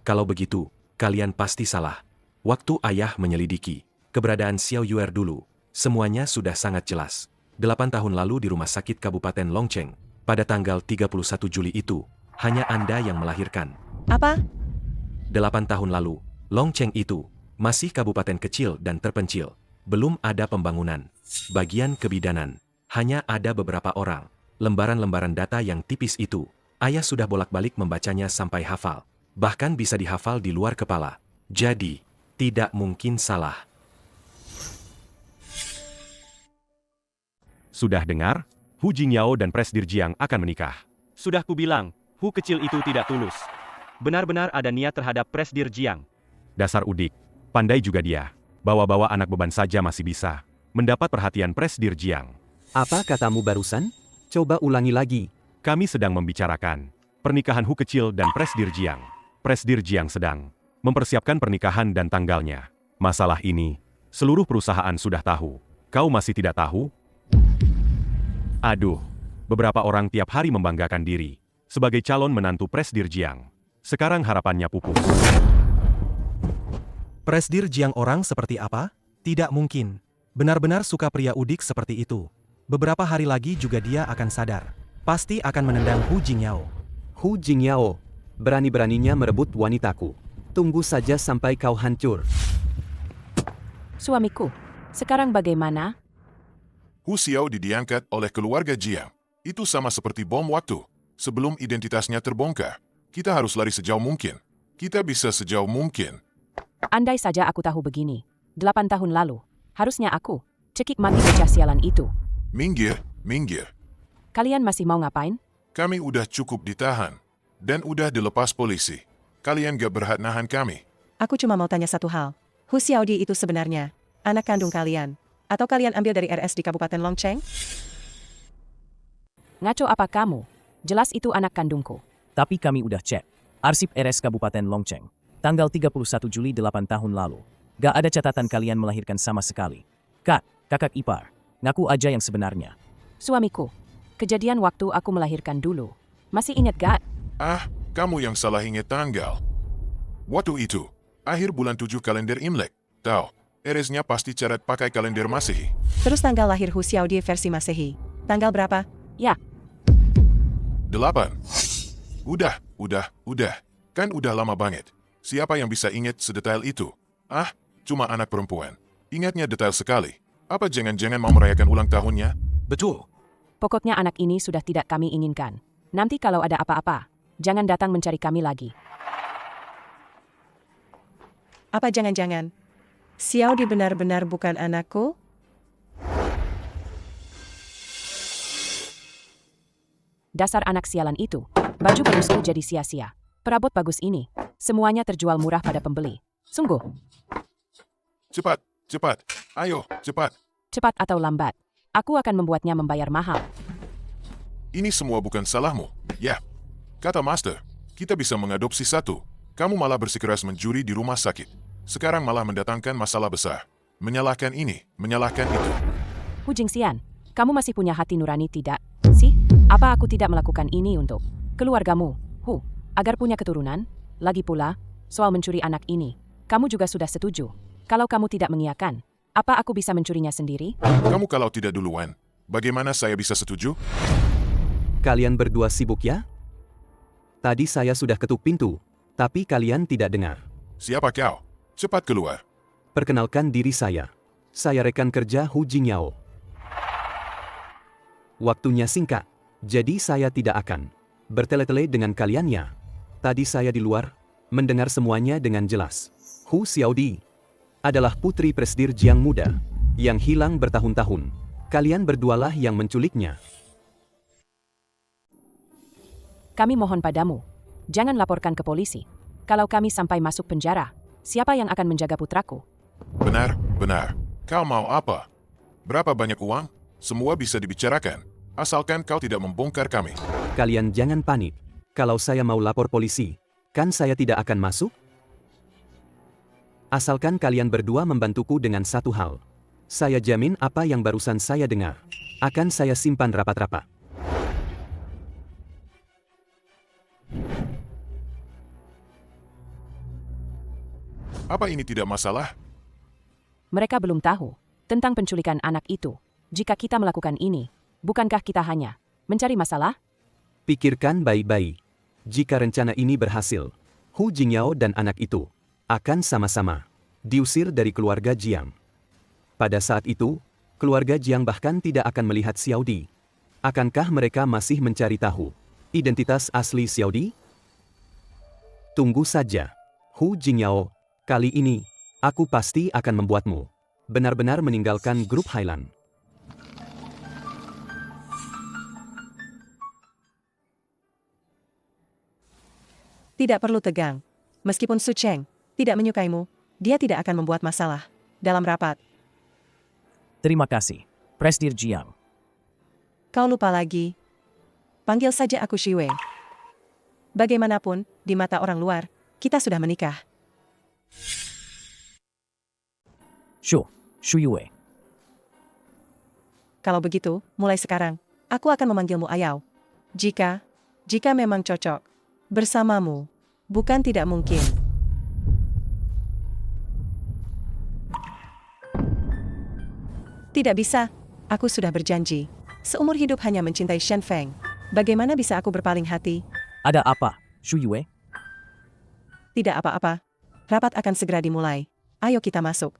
Kalau begitu, kalian pasti salah. Waktu ayah menyelidiki keberadaan Xiao Yuer dulu, semuanya sudah sangat jelas. 8 tahun lalu di rumah sakit Kabupaten Longcheng, pada tanggal 31 Juli itu, hanya Anda yang melahirkan. Apa? 8 tahun lalu, Longcheng itu masih kabupaten kecil dan terpencil. Belum ada pembangunan. Bagian kebidanan, hanya ada beberapa orang. Lembaran-lembaran data yang tipis itu, ayah sudah bolak-balik membacanya sampai hafal. Bahkan bisa dihafal di luar kepala. Jadi, tidak mungkin salah. Sudah dengar? Hu Jingyao dan Presdir Jiang akan menikah. Sudah kubilang, Hu kecil itu tidak tulus. Benar-benar ada niat terhadap Presdir Jiang. Dasar udik. Pandai juga dia. Bawa-bawa anak beban saja masih bisa mendapat perhatian Presdir Jiang. Apa katamu barusan? Coba ulangi lagi. Kami sedang membicarakan pernikahan Hu kecil dan Presdir Jiang. Presdir Jiang sedang mempersiapkan pernikahan dan tanggalnya. Masalah ini, seluruh perusahaan sudah tahu. Kau masih tidak tahu? Aduh, beberapa orang tiap hari membanggakan diri sebagai calon menantu Presdir Jiang. Sekarang harapannya pupus. Presdir Jiang orang seperti apa? Tidak mungkin. Benar-benar suka pria udik seperti itu. Beberapa hari lagi juga dia akan sadar. Pasti akan menendang Hu Jingyao. Hu Jingyao, berani-beraninya merebut wanitaku. Tunggu saja sampai kau hancur. Suamiku, sekarang bagaimana? Hu Xiao diangkat oleh keluarga Jiang. Itu sama seperti bom waktu. Sebelum identitasnya terbongkar, kita harus lari sejauh mungkin. Kita bisa sejauh mungkin. Andai saja aku tahu begini. 8 tahun lalu, harusnya aku cekik mati bocah sialan itu. Minggir, minggir. Kalian masih mau ngapain? Kami udah cukup ditahan. Dan udah dilepas polisi. Kalian gak berhak nahan kami. Aku cuma mau tanya satu hal. Hu Xiaodi itu sebenarnya anak kandung kalian? Atau kalian ambil dari RS di Kabupaten Longcheng? Ngaco apa kamu? Jelas itu anak kandungku. Tapi kami udah cek. Arsip RS Kabupaten Longcheng. Tanggal 31 Juli 8 tahun lalu. Gak ada catatan kalian melahirkan sama sekali. Kak, kakak ipar. Ngaku aja yang sebenarnya. Suamiku, kejadian waktu aku melahirkan dulu. Masih ingat gak? Ah, kamu yang salah ingat tanggal. Waktu itu, akhir bulan 7 kalender Imlek. Tahu, RS-nya pasti catat pakai kalender Masehi. Terus tanggal lahir Hu Xiaodi versi Masehi. Tanggal berapa? Ya. 8. Udah. Kan udah lama banget. Siapa yang bisa ingat sedetail itu? Ah, cuma anak perempuan. Ingatnya detail sekali. Apa jangan-jangan mau merayakan ulang tahunnya? Betul. Pokoknya anak ini sudah tidak kami inginkan. Nanti kalau ada apa-apa, jangan datang mencari kami lagi. Apa jangan-jangan Xiaodi benar-benar bukan anakku? Dasar anak sialan itu. Baju bagusku jadi sia-sia. Perabot bagus ini. Semuanya terjual murah pada pembeli. Sungguh. Cepat. Ayo, cepat. Cepat atau lambat, aku akan membuatnya membayar mahal. Ini semua bukan salahmu. Ya. Kata Master, kita bisa mengadopsi satu. Kamu malah bersikeras mencuri di rumah sakit. Sekarang malah mendatangkan masalah besar. Menyalahkan ini, menyalahkan itu. Hu Jingxian, kamu masih punya hati nurani tidak? Sih, apa aku tidak melakukan ini untuk keluargamu, Hu, agar punya keturunan? Lagi pula, soal mencuri anak ini, kamu juga sudah setuju. Kalau kamu tidak mengiyakan, apa aku bisa mencurinya sendiri? Kamu kalau tidak duluan, Bagaimana saya bisa setuju? Kalian berdua sibuk ya? Tadi saya sudah ketuk pintu, tapi kalian tidak dengar. Siapa kau? Cepat keluar. Perkenalkan diri saya. Saya rekan kerja Hu Jingyao. Waktunya singkat, jadi saya tidak akan bertele-tele dengan kalian ya. Tadi saya di luar, mendengar semuanya dengan jelas. Hu Xiaodi adalah putri Presidir Jiang muda, yang hilang bertahun-tahun. Kalian berdualah yang menculiknya. Kami mohon padamu, jangan laporkan ke polisi. Kalau kami sampai masuk penjara, siapa yang akan menjaga putraku? Benar. Kau mau apa? Berapa banyak uang? Semua bisa dibicarakan, asalkan kau tidak membongkar kami. Kalian jangan panik. Kalau saya mau lapor polisi, kan saya tidak akan masuk? Asalkan kalian berdua membantuku dengan satu hal. Saya jamin apa yang barusan saya dengar akan saya simpan rapat-rapat. Apa ini tidak masalah? Mereka belum tahu tentang penculikan anak itu. Jika kita melakukan ini, bukankah kita hanya mencari masalah? Pikirkan baik-baik. Jika rencana ini berhasil, Hu Jingyao dan anak itu akan sama-sama diusir dari keluarga Jiang. Pada saat itu, keluarga Jiang bahkan tidak akan melihat Xiaodi. Akankah mereka masih mencari tahu identitas asli Xiaodi? Tunggu saja. Hu Jingyao, kali ini, aku pasti akan membuatmu benar-benar meninggalkan grup Highland. Tidak perlu tegang. Meskipun Su Cheng tidak menyukaimu, dia tidak akan membuat masalah dalam rapat. Terima kasih, Presidir Jiang. Kau lupa lagi. Panggil saja aku Shi Wei. Bagaimanapun, di mata orang luar, kita sudah menikah. Shu Yue. Kalau begitu, mulai sekarang, aku akan memanggilmu Ayao. Jika memang cocok bersamamu, bukan tidak mungkin. Tidak bisa, aku sudah berjanji. Seumur hidup hanya mencintai Shen Feng. Bagaimana bisa aku berpaling hati? Ada apa, Shu Yue? Tidak apa-apa. Rapat akan segera dimulai. Ayo kita masuk.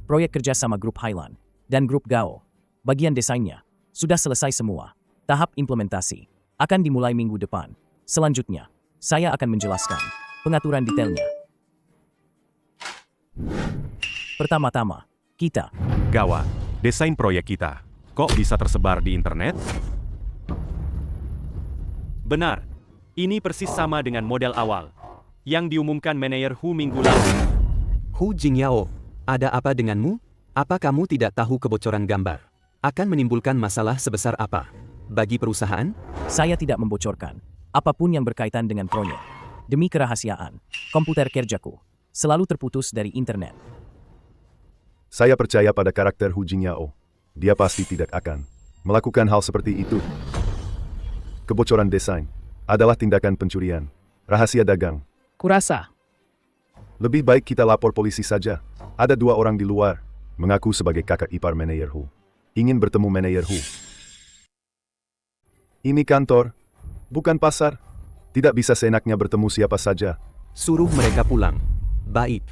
Proyek kerja sama Grup Highland dan Grup Gao, bagian desainnya, sudah selesai semua. Tahap implementasi akan dimulai minggu depan. Selanjutnya, saya akan menjelaskan pengaturan detailnya. Pertama-tama, kita. Gawat, desain proyek kita. Kok bisa tersebar di internet? Benar. Ini persis sama dengan model awal yang diumumkan manajer Hu minggu lalu. Hu Jingyao, ada apa denganmu? Apa kamu tidak tahu kebocoran gambar akan menimbulkan masalah sebesar apa bagi perusahaan? Saya tidak membocorkan apapun yang berkaitan dengan proyek. Demi kerahasiaan, komputer kerjaku selalu terputus dari internet. Saya percaya pada karakter Hu Jingyao. Dia pasti tidak akan melakukan hal seperti itu. Kebocoran desain adalah tindakan pencurian, rahasia dagang. Kurasa. Lebih baik kita lapor polisi saja. Ada 2 orang di luar, mengaku sebagai kakak ipar manajer Hu. Ingin bertemu manajer Hu. Ini kantor, bukan pasar. Tidak bisa seenaknya bertemu siapa saja. Suruh mereka pulang. Baik.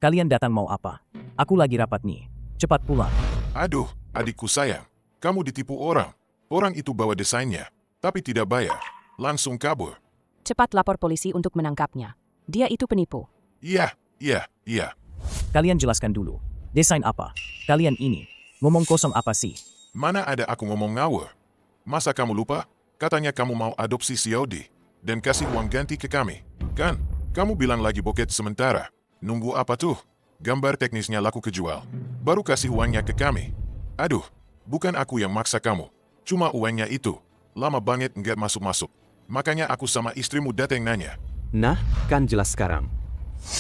Kalian datang mau apa? Aku lagi rapat nih. Cepat pulang. Aduh, adikku sayang. Kamu ditipu orang. Orang itu bawa desainnya, tapi tidak bayar. Langsung kabur. Cepat lapor polisi untuk menangkapnya. Dia itu penipu. Iya. Kalian jelaskan dulu. Desain apa? Kalian ini ngomong kosong apa sih? Mana ada aku ngomong ngawur? Masa kamu lupa? Katanya kamu mau adopsi Xiaodi dan kasih uang ganti ke kami. Kan? Kamu bilang lagi boket sementara. Nunggu apa tuh? Gambar teknisnya laku kejual. Baru kasih uangnya ke kami. Aduh, bukan aku yang maksa kamu. Cuma uangnya itu. Lama banget nggak masuk-masuk. Makanya aku sama istrimu datang nanya. Nah, kan jelas sekarang.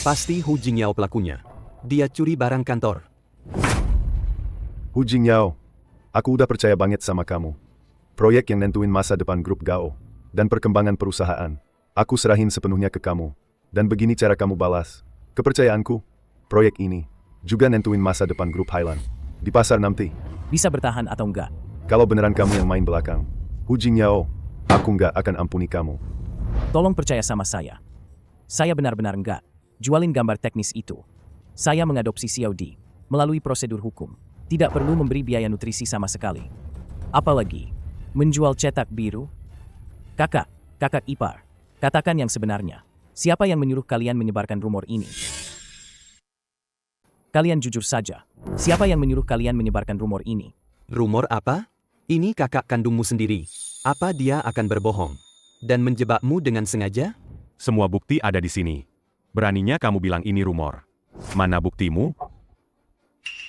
Pasti Hu Jingyao pelakunya. Dia curi barang kantor. Hu Jingyao, aku udah percaya banget sama kamu. Proyek yang nentuin masa depan grup Gao dan perkembangan perusahaan, aku serahin sepenuhnya ke kamu. Dan begini cara kamu balas kepercayaanku. proyek ini, juga nentuin masa depan grup Highland. Di pasar nanti. Bisa bertahan atau enggak? Kalau beneran kamu yang main belakang, Hu Jingyao, aku nggak akan ampuni kamu. Tolong percaya sama saya. Saya benar-benar enggak jualin gambar teknis itu. Saya mengadopsi Xiao Di melalui prosedur hukum. Tidak perlu memberi biaya nutrisi sama sekali. Apalagi menjual cetak biru. Kakak ipar, katakan yang sebenarnya. Siapa yang menyuruh kalian menyebarkan rumor ini? Kalian jujur saja. Siapa yang menyuruh kalian menyebarkan rumor ini? Rumor apa? Ini kakak kandungmu sendiri. Apa dia akan berbohong dan menjebakmu dengan sengaja? Semua bukti ada di sini. Beraninya kamu bilang ini rumor. Mana buktimu?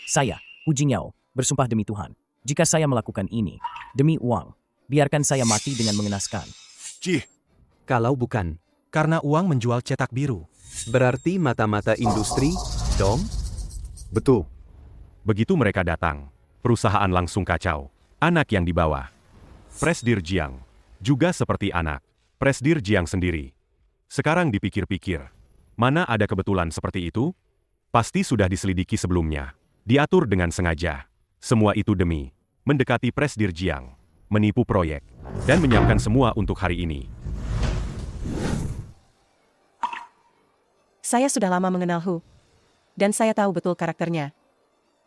Saya, Hu Jingyao, bersumpah demi Tuhan. Jika saya melakukan ini, demi uang, biarkan saya mati dengan mengenaskan. Cih. Kalau bukan, Karena uang menjual cetak biru. berarti mata-mata industri, dong? Betul. Begitu mereka datang, perusahaan langsung kacau. Anak yang dibawa. Presdir Jiang. Juga seperti anak. Presdir Jiang sendiri. Sekarang dipikir-pikir. Mana ada kebetulan seperti itu? Pasti sudah diselidiki sebelumnya. Diatur dengan sengaja. Semua itu demi mendekati Presdir Jiang. Menipu proyek. Dan menyiapkan semua untuk hari ini. Saya sudah lama mengenal Hu. Dan saya tahu betul karakternya.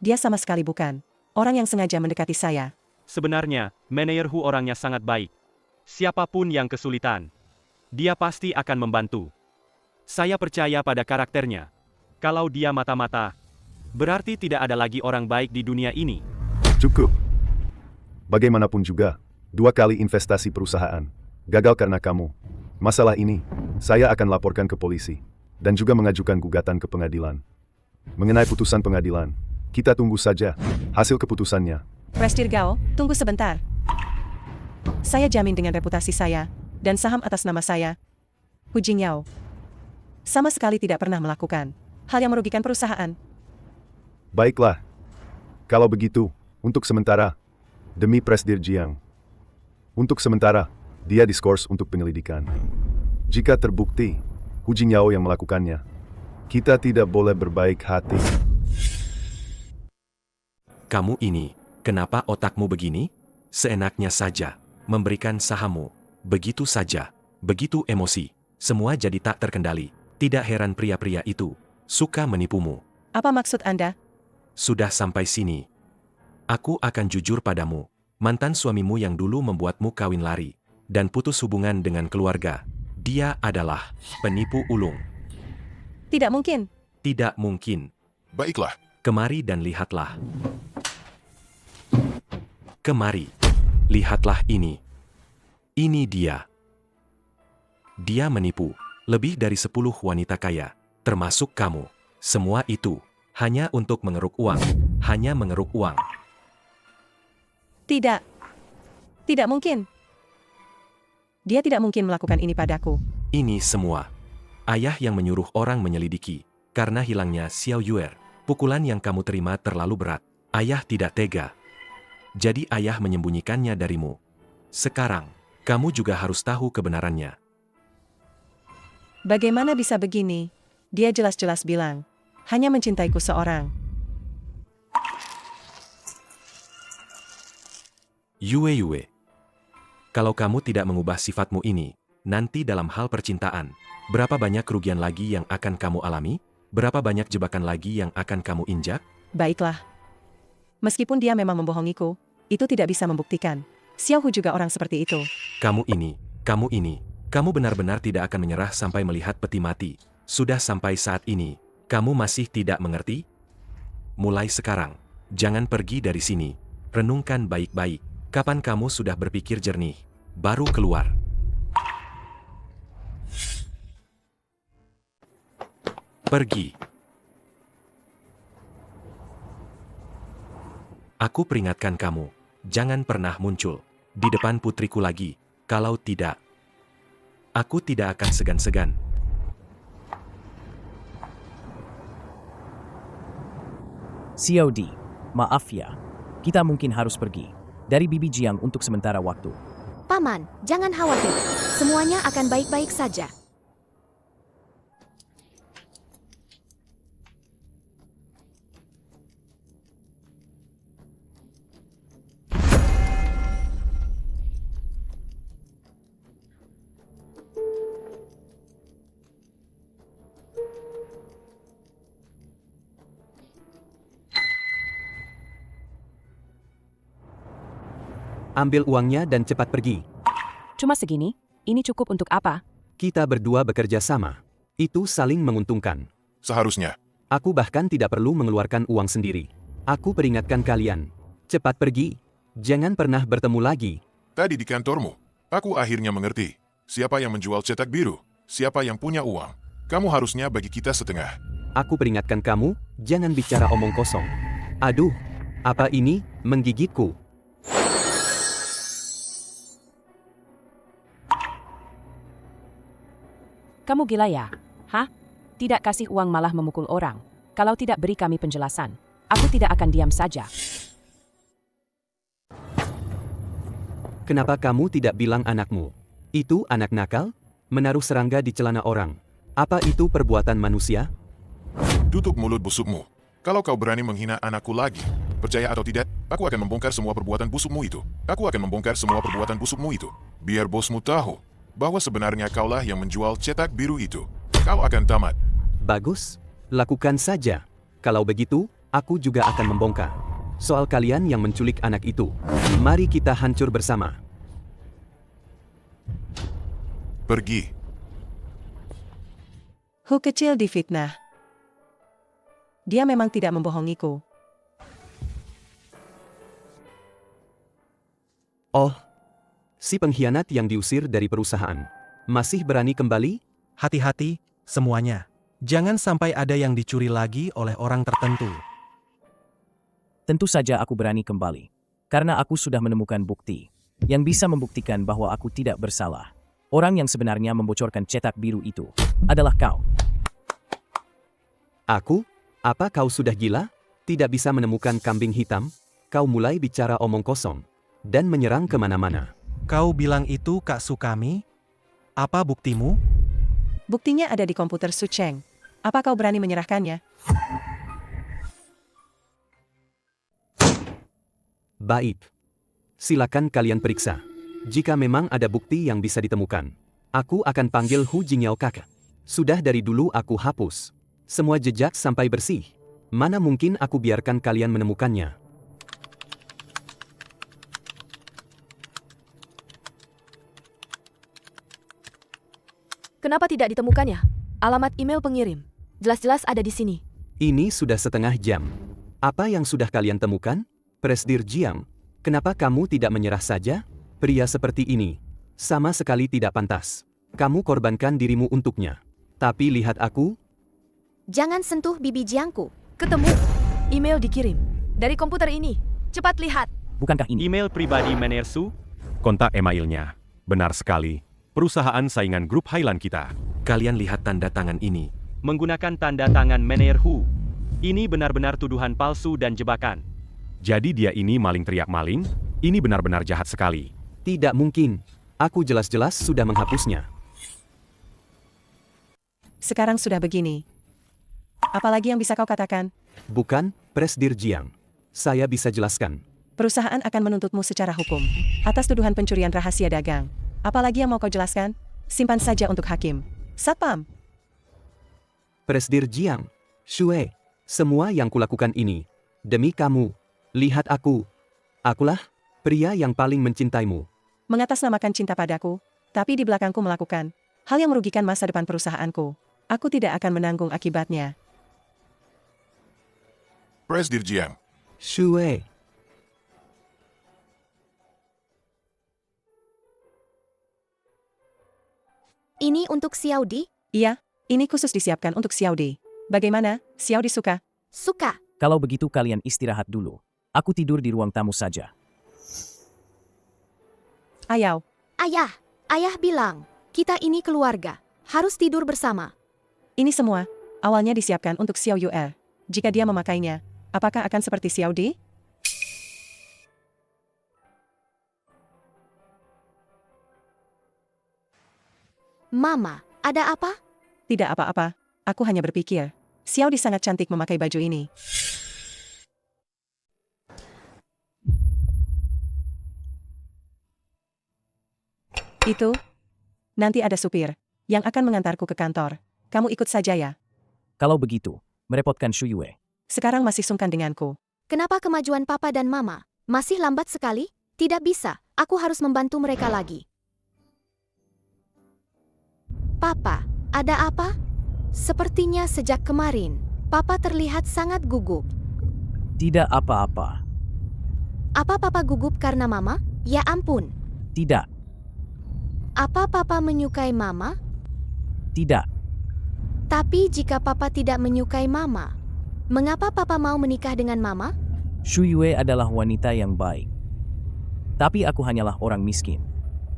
Dia sama sekali bukan orang yang sengaja mendekati saya. Sebenarnya, manajer Hu orangnya sangat baik. Siapapun yang kesulitan, dia pasti akan membantu. Saya percaya pada karakternya. Kalau dia mata-mata, berarti tidak ada lagi orang baik di dunia ini. Cukup. Bagaimanapun juga, 2 kali investasi perusahaan gagal karena kamu. Masalah ini, saya akan laporkan ke polisi. Dan juga mengajukan gugatan ke pengadilan. Mengenai putusan pengadilan, kita tunggu saja hasil keputusannya. Presdir Gao, tunggu sebentar. Saya jamin dengan reputasi saya, dan saham atas nama saya, Hu Jingyao, sama sekali tidak pernah melakukan hal yang merugikan perusahaan. Baiklah. Kalau begitu, untuk sementara, demi Presdir Jiang. Untuk sementara, dia diskors untuk penyelidikan. Jika terbukti, Hu Jingyao yang melakukannya, kita tidak boleh berbaik hati. Kamu ini, kenapa otakmu begini? Seenaknya saja, memberikan sahammu. Begitu saja, begitu emosi, semua jadi tak terkendali. Tidak heran pria-pria itu suka menipumu. Apa maksud Anda? Sudah sampai sini. Aku akan jujur padamu. Mantan suamimu yang dulu membuatmu kawin lari dan putus hubungan dengan keluarga. Dia adalah penipu ulung. Tidak mungkin. Tidak mungkin. Baiklah. Kemari dan lihatlah. Kemari. Lihatlah ini. Ini dia. Dia menipu lebih dari 10 wanita kaya, termasuk kamu. Semua itu hanya untuk mengeruk uang. Hanya mengeruk uang. Tidak. Tidak mungkin. Dia tidak mungkin melakukan ini padaku. Ini semua. Ayah yang menyuruh orang menyelidiki. Karena hilangnya Xiao Yuer. Pukulan yang kamu terima terlalu berat. Ayah tidak tega. Jadi ayah menyembunyikannya darimu. Sekarang, kamu juga harus tahu kebenarannya. Bagaimana bisa begini? Dia jelas-jelas bilang, hanya mencintaiku seorang. Yue. Kalau kamu tidak mengubah sifatmu ini, nanti dalam hal percintaan, berapa banyak kerugian lagi yang akan kamu alami? Berapa banyak jebakan lagi yang akan kamu injak? Baiklah. Meskipun dia memang membohongiku, itu tidak bisa membuktikan. Xiao Hu juga orang seperti itu. Kamu benar-benar tidak akan menyerah sampai melihat peti mati. Sudah sampai saat ini, kamu masih tidak mengerti? Mulai sekarang, jangan pergi dari sini. Renungkan baik-baik. Kapan kamu sudah berpikir jernih, baru keluar. Pergi. Aku peringatkan kamu, jangan pernah muncul di depan putriku lagi. Kalau tidak, aku tidak akan segan-segan. Xiao Di, maaf ya. Kita mungkin harus pergi dari Bibi Jiang untuk sementara waktu. Paman, jangan khawatir. Semuanya akan baik-baik saja. Ambil uangnya dan cepat pergi. Cuma segini? Ini cukup untuk apa? Kita berdua bekerja sama. Itu saling menguntungkan. Seharusnya. Aku bahkan tidak perlu mengeluarkan uang sendiri. Aku peringatkan kalian. Cepat pergi. Jangan pernah bertemu lagi. Tadi di kantormu, aku akhirnya mengerti. Siapa yang menjual cetak biru? Siapa yang punya uang? Kamu harusnya bagi kita setengah. Aku peringatkan kamu, jangan bicara omong kosong. Aduh, apa ini, menggigitku. Kamu gila ya? Hah? Tidak kasih uang malah memukul orang. Kalau tidak beri kami penjelasan, aku tidak akan diam saja. Kenapa kamu tidak bilang anakmu? Itu anak nakal? Menaruh serangga di celana orang. Apa itu perbuatan manusia? Tutup mulut busukmu. Kalau kau berani menghina anakku lagi, percaya atau tidak, aku akan membongkar semua perbuatan busukmu itu. Aku akan membongkar semua perbuatan busukmu itu. Biar bosmu tahu bahwa sebenarnya kaulah yang menjual cetak biru itu. Kau akan tamat. Bagus, lakukan saja. Kalau begitu, aku juga akan membongkar. Soal kalian yang menculik anak itu, mari kita hancur bersama. Pergi. Hu kecil difitnah. Dia memang tidak membohongiku. Oh, si pengkhianat yang diusir dari perusahaan. Masih berani kembali? Hati-hati, semuanya. Jangan sampai ada yang dicuri lagi oleh orang tertentu. Tentu saja aku berani kembali. Karena aku sudah menemukan bukti yang bisa membuktikan bahwa aku tidak bersalah. Orang yang sebenarnya membocorkan cetak biru itu adalah kau. Aku? Apa kau sudah gila? Tidak bisa menemukan kambing hitam? Kau mulai bicara omong kosong dan menyerang kemana-mana. Kau bilang itu Kak Sukami? Apa buktimu? Buktinya ada di komputer Su Cheng. Apa kau berani menyerahkannya? Baik. Silakan kalian periksa. Jika memang ada bukti yang bisa ditemukan, aku akan panggil Hu Jingyao kakak. Sudah dari dulu aku hapus semua jejak sampai bersih. Mana mungkin aku biarkan kalian menemukannya. Kenapa tidak ditemukannya? Alamat email pengirim. Jelas-jelas ada di sini. Ini sudah setengah jam. Apa yang sudah kalian temukan? Presdir Jiang, kenapa kamu tidak menyerah saja? Pria seperti ini sama sekali tidak pantas. Kamu korbankan dirimu untuknya. Tapi lihat aku. Jangan sentuh bibi Jiangku. Ketemu. Email dikirim. Dari komputer ini. Cepat lihat. Bukankah ini email pribadi Mener Su? Kontak emailnya. Benar sekali. Perusahaan saingan grup Highland kita. Kalian lihat tanda tangan ini. Menggunakan tanda tangan Mener Hu. Ini benar-benar tuduhan palsu dan jebakan. Jadi dia ini maling teriak maling? Ini benar-benar jahat sekali. Tidak mungkin. Aku jelas-jelas sudah menghapusnya. Sekarang sudah begini. Apalagi yang bisa kau katakan? Bukan, Presdir Jiang. Saya bisa jelaskan. Perusahaan akan menuntutmu secara hukum atas tuduhan pencurian rahasia dagang. Apalagi yang mau kau jelaskan? Simpan saja untuk hakim. Satpam. Presdir Jiang, Shue, semua yang kulakukan ini demi kamu. Lihat aku. Akulah pria yang paling mencintaimu. Mengatasnamakan cinta padaku, tapi di belakangku melakukan hal yang merugikan masa depan perusahaanku. Aku tidak akan menanggung akibatnya. Presdir Jiang. Shue. Ini untuk Xiaodi? Iya, ini khusus disiapkan untuk Xiaodi. Bagaimana, Xiaodi suka? Suka. Kalau begitu kalian istirahat dulu. Aku tidur di ruang tamu saja. Ayau. Ayah bilang, kita ini keluarga. Harus tidur bersama. Ini semua, awalnya disiapkan untuk Xiao Yue. Jika dia memakainya, apakah akan seperti Xiaodi? Mama, ada apa? Tidak apa-apa, aku hanya berpikir. Xiaodi sangat cantik memakai baju ini. Itu, nanti ada supir yang akan mengantarku ke kantor. Kamu ikut saja ya. Kalau begitu, merepotkan Shu Yue. Sekarang masih sungkan denganku. Kenapa kemajuan papa dan mama masih lambat sekali? Tidak bisa, aku harus membantu mereka lagi. Papa, ada apa? Sepertinya sejak kemarin, Papa terlihat sangat gugup. Tidak apa-apa. Apa Papa gugup karena Mama? Ya ampun. Tidak. Apa Papa menyukai Mama? Tidak. Tapi jika Papa tidak menyukai Mama, mengapa Papa mau menikah dengan Mama? Shu Yue adalah wanita yang baik. Tapi aku hanyalah orang miskin.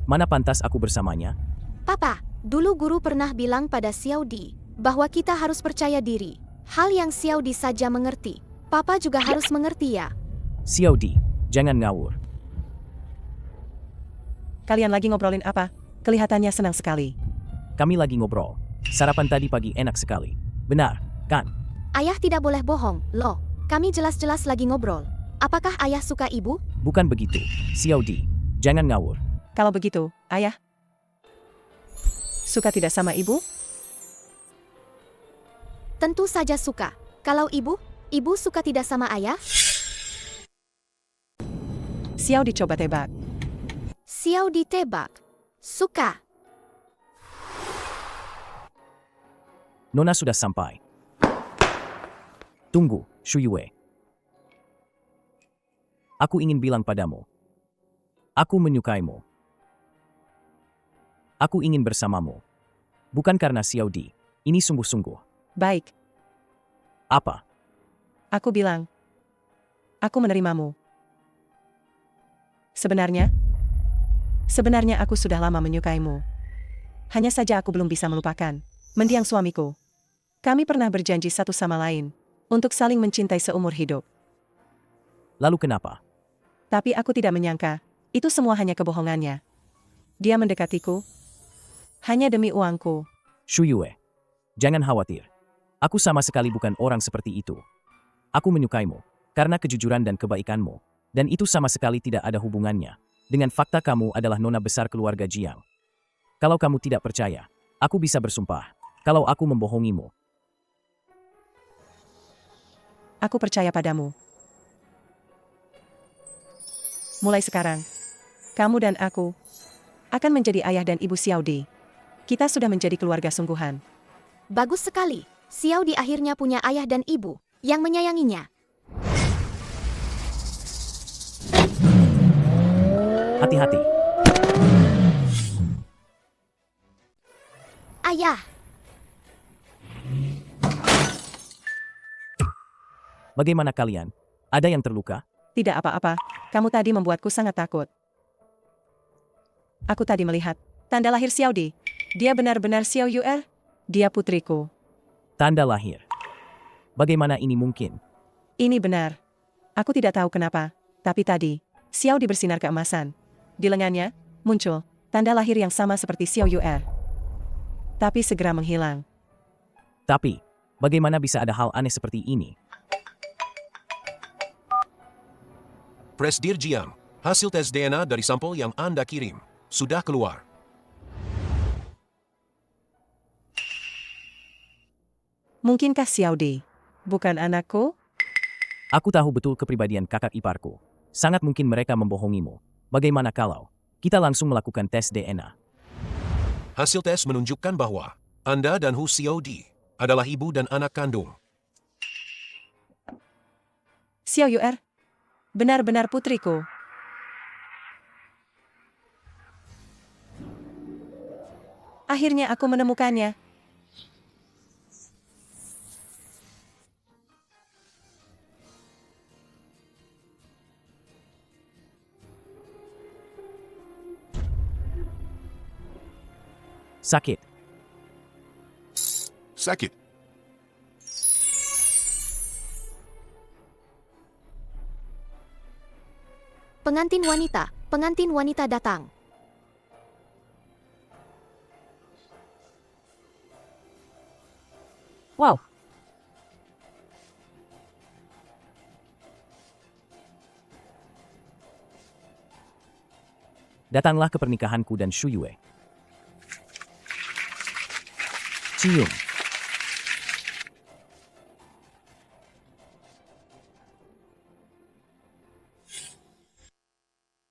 Mana pantas aku bersamanya? Papa, dulu guru pernah bilang pada Xiao Di bahwa kita harus percaya diri. Hal yang Xiao Di saja mengerti, Papa juga harus mengerti ya. Xiao Di, jangan ngawur. Kalian lagi ngobrolin apa? Kelihatannya senang sekali. Kami lagi ngobrol. Sarapan tadi pagi enak sekali. Benar, kan? Ayah tidak boleh bohong, loh. Kami jelas-jelas lagi ngobrol. Apakah ayah suka ibu? Bukan begitu, Xiao Di. Jangan ngawur. Kalau begitu, ayah suka tidak sama ibu? Tentu saja suka. Kalau ibu suka tidak sama ayah? Xiao dicoba tebak. Xiao ditebak. Suka. Nona sudah sampai. Tunggu, Shu Yue. Aku ingin bilang padamu. Aku menyukaimu. Aku ingin bersamamu. Bukan karena Xiao Di. Ini sungguh-sungguh. Baik. Apa? Aku bilang. Aku menerimamu. Sebenarnya aku sudah lama menyukaimu. Hanya saja aku belum bisa melupakan. Mendiang suamiku. Kami pernah berjanji satu sama lain untuk saling mencintai seumur hidup. Lalu kenapa? Tapi aku tidak menyangka, itu semua hanya kebohongannya. Dia mendekatiku hanya demi uangku. Shu Yue, jangan khawatir. Aku sama sekali bukan orang seperti itu. Aku menyukaimu karena kejujuran dan kebaikanmu, dan itu sama sekali tidak ada hubungannya dengan fakta kamu adalah nona besar keluarga Jiang. Kalau kamu tidak percaya, aku bisa bersumpah kalau aku membohongimu. Aku percaya padamu. Mulai sekarang, kamu dan aku akan menjadi ayah dan ibu Xiao Di. Kita sudah menjadi keluarga sungguhan. Bagus sekali. Xiao Di akhirnya punya ayah dan ibu yang menyayanginya. Hati-hati. Ayah. Bagaimana kalian? Ada yang terluka? Tidak apa-apa, kamu tadi membuatku sangat takut. Aku tadi melihat tanda lahir Xiao Di. Dia benar-benar Xiao Yue. Dia putriku. Tanda lahir. Bagaimana ini mungkin? Ini benar. Aku tidak tahu kenapa, tapi tadi, Xiao Di bersinar keemasan. Di lengannya, muncul tanda lahir yang sama seperti Xiao Yue. Tapi segera menghilang. Tapi, bagaimana bisa ada hal aneh seperti ini? Presdir Jiang, hasil tes DNA dari sampel yang Anda kirim sudah keluar. Mungkinkah Xiao Di bukan anakku? Aku tahu betul kepribadian kakak iparku. Sangat mungkin mereka membohongimu. Bagaimana kalau kita langsung melakukan tes DNA? Hasil tes menunjukkan bahwa Anda dan Hu Xiao Di adalah ibu dan anak kandung. Xiao Yue, benar-benar putriku. Akhirnya aku menemukannya. Sakit. Sakit. Pengantin wanita datang. Wow. Datanglah ke pernikahanku dan Shu Yue. Cium.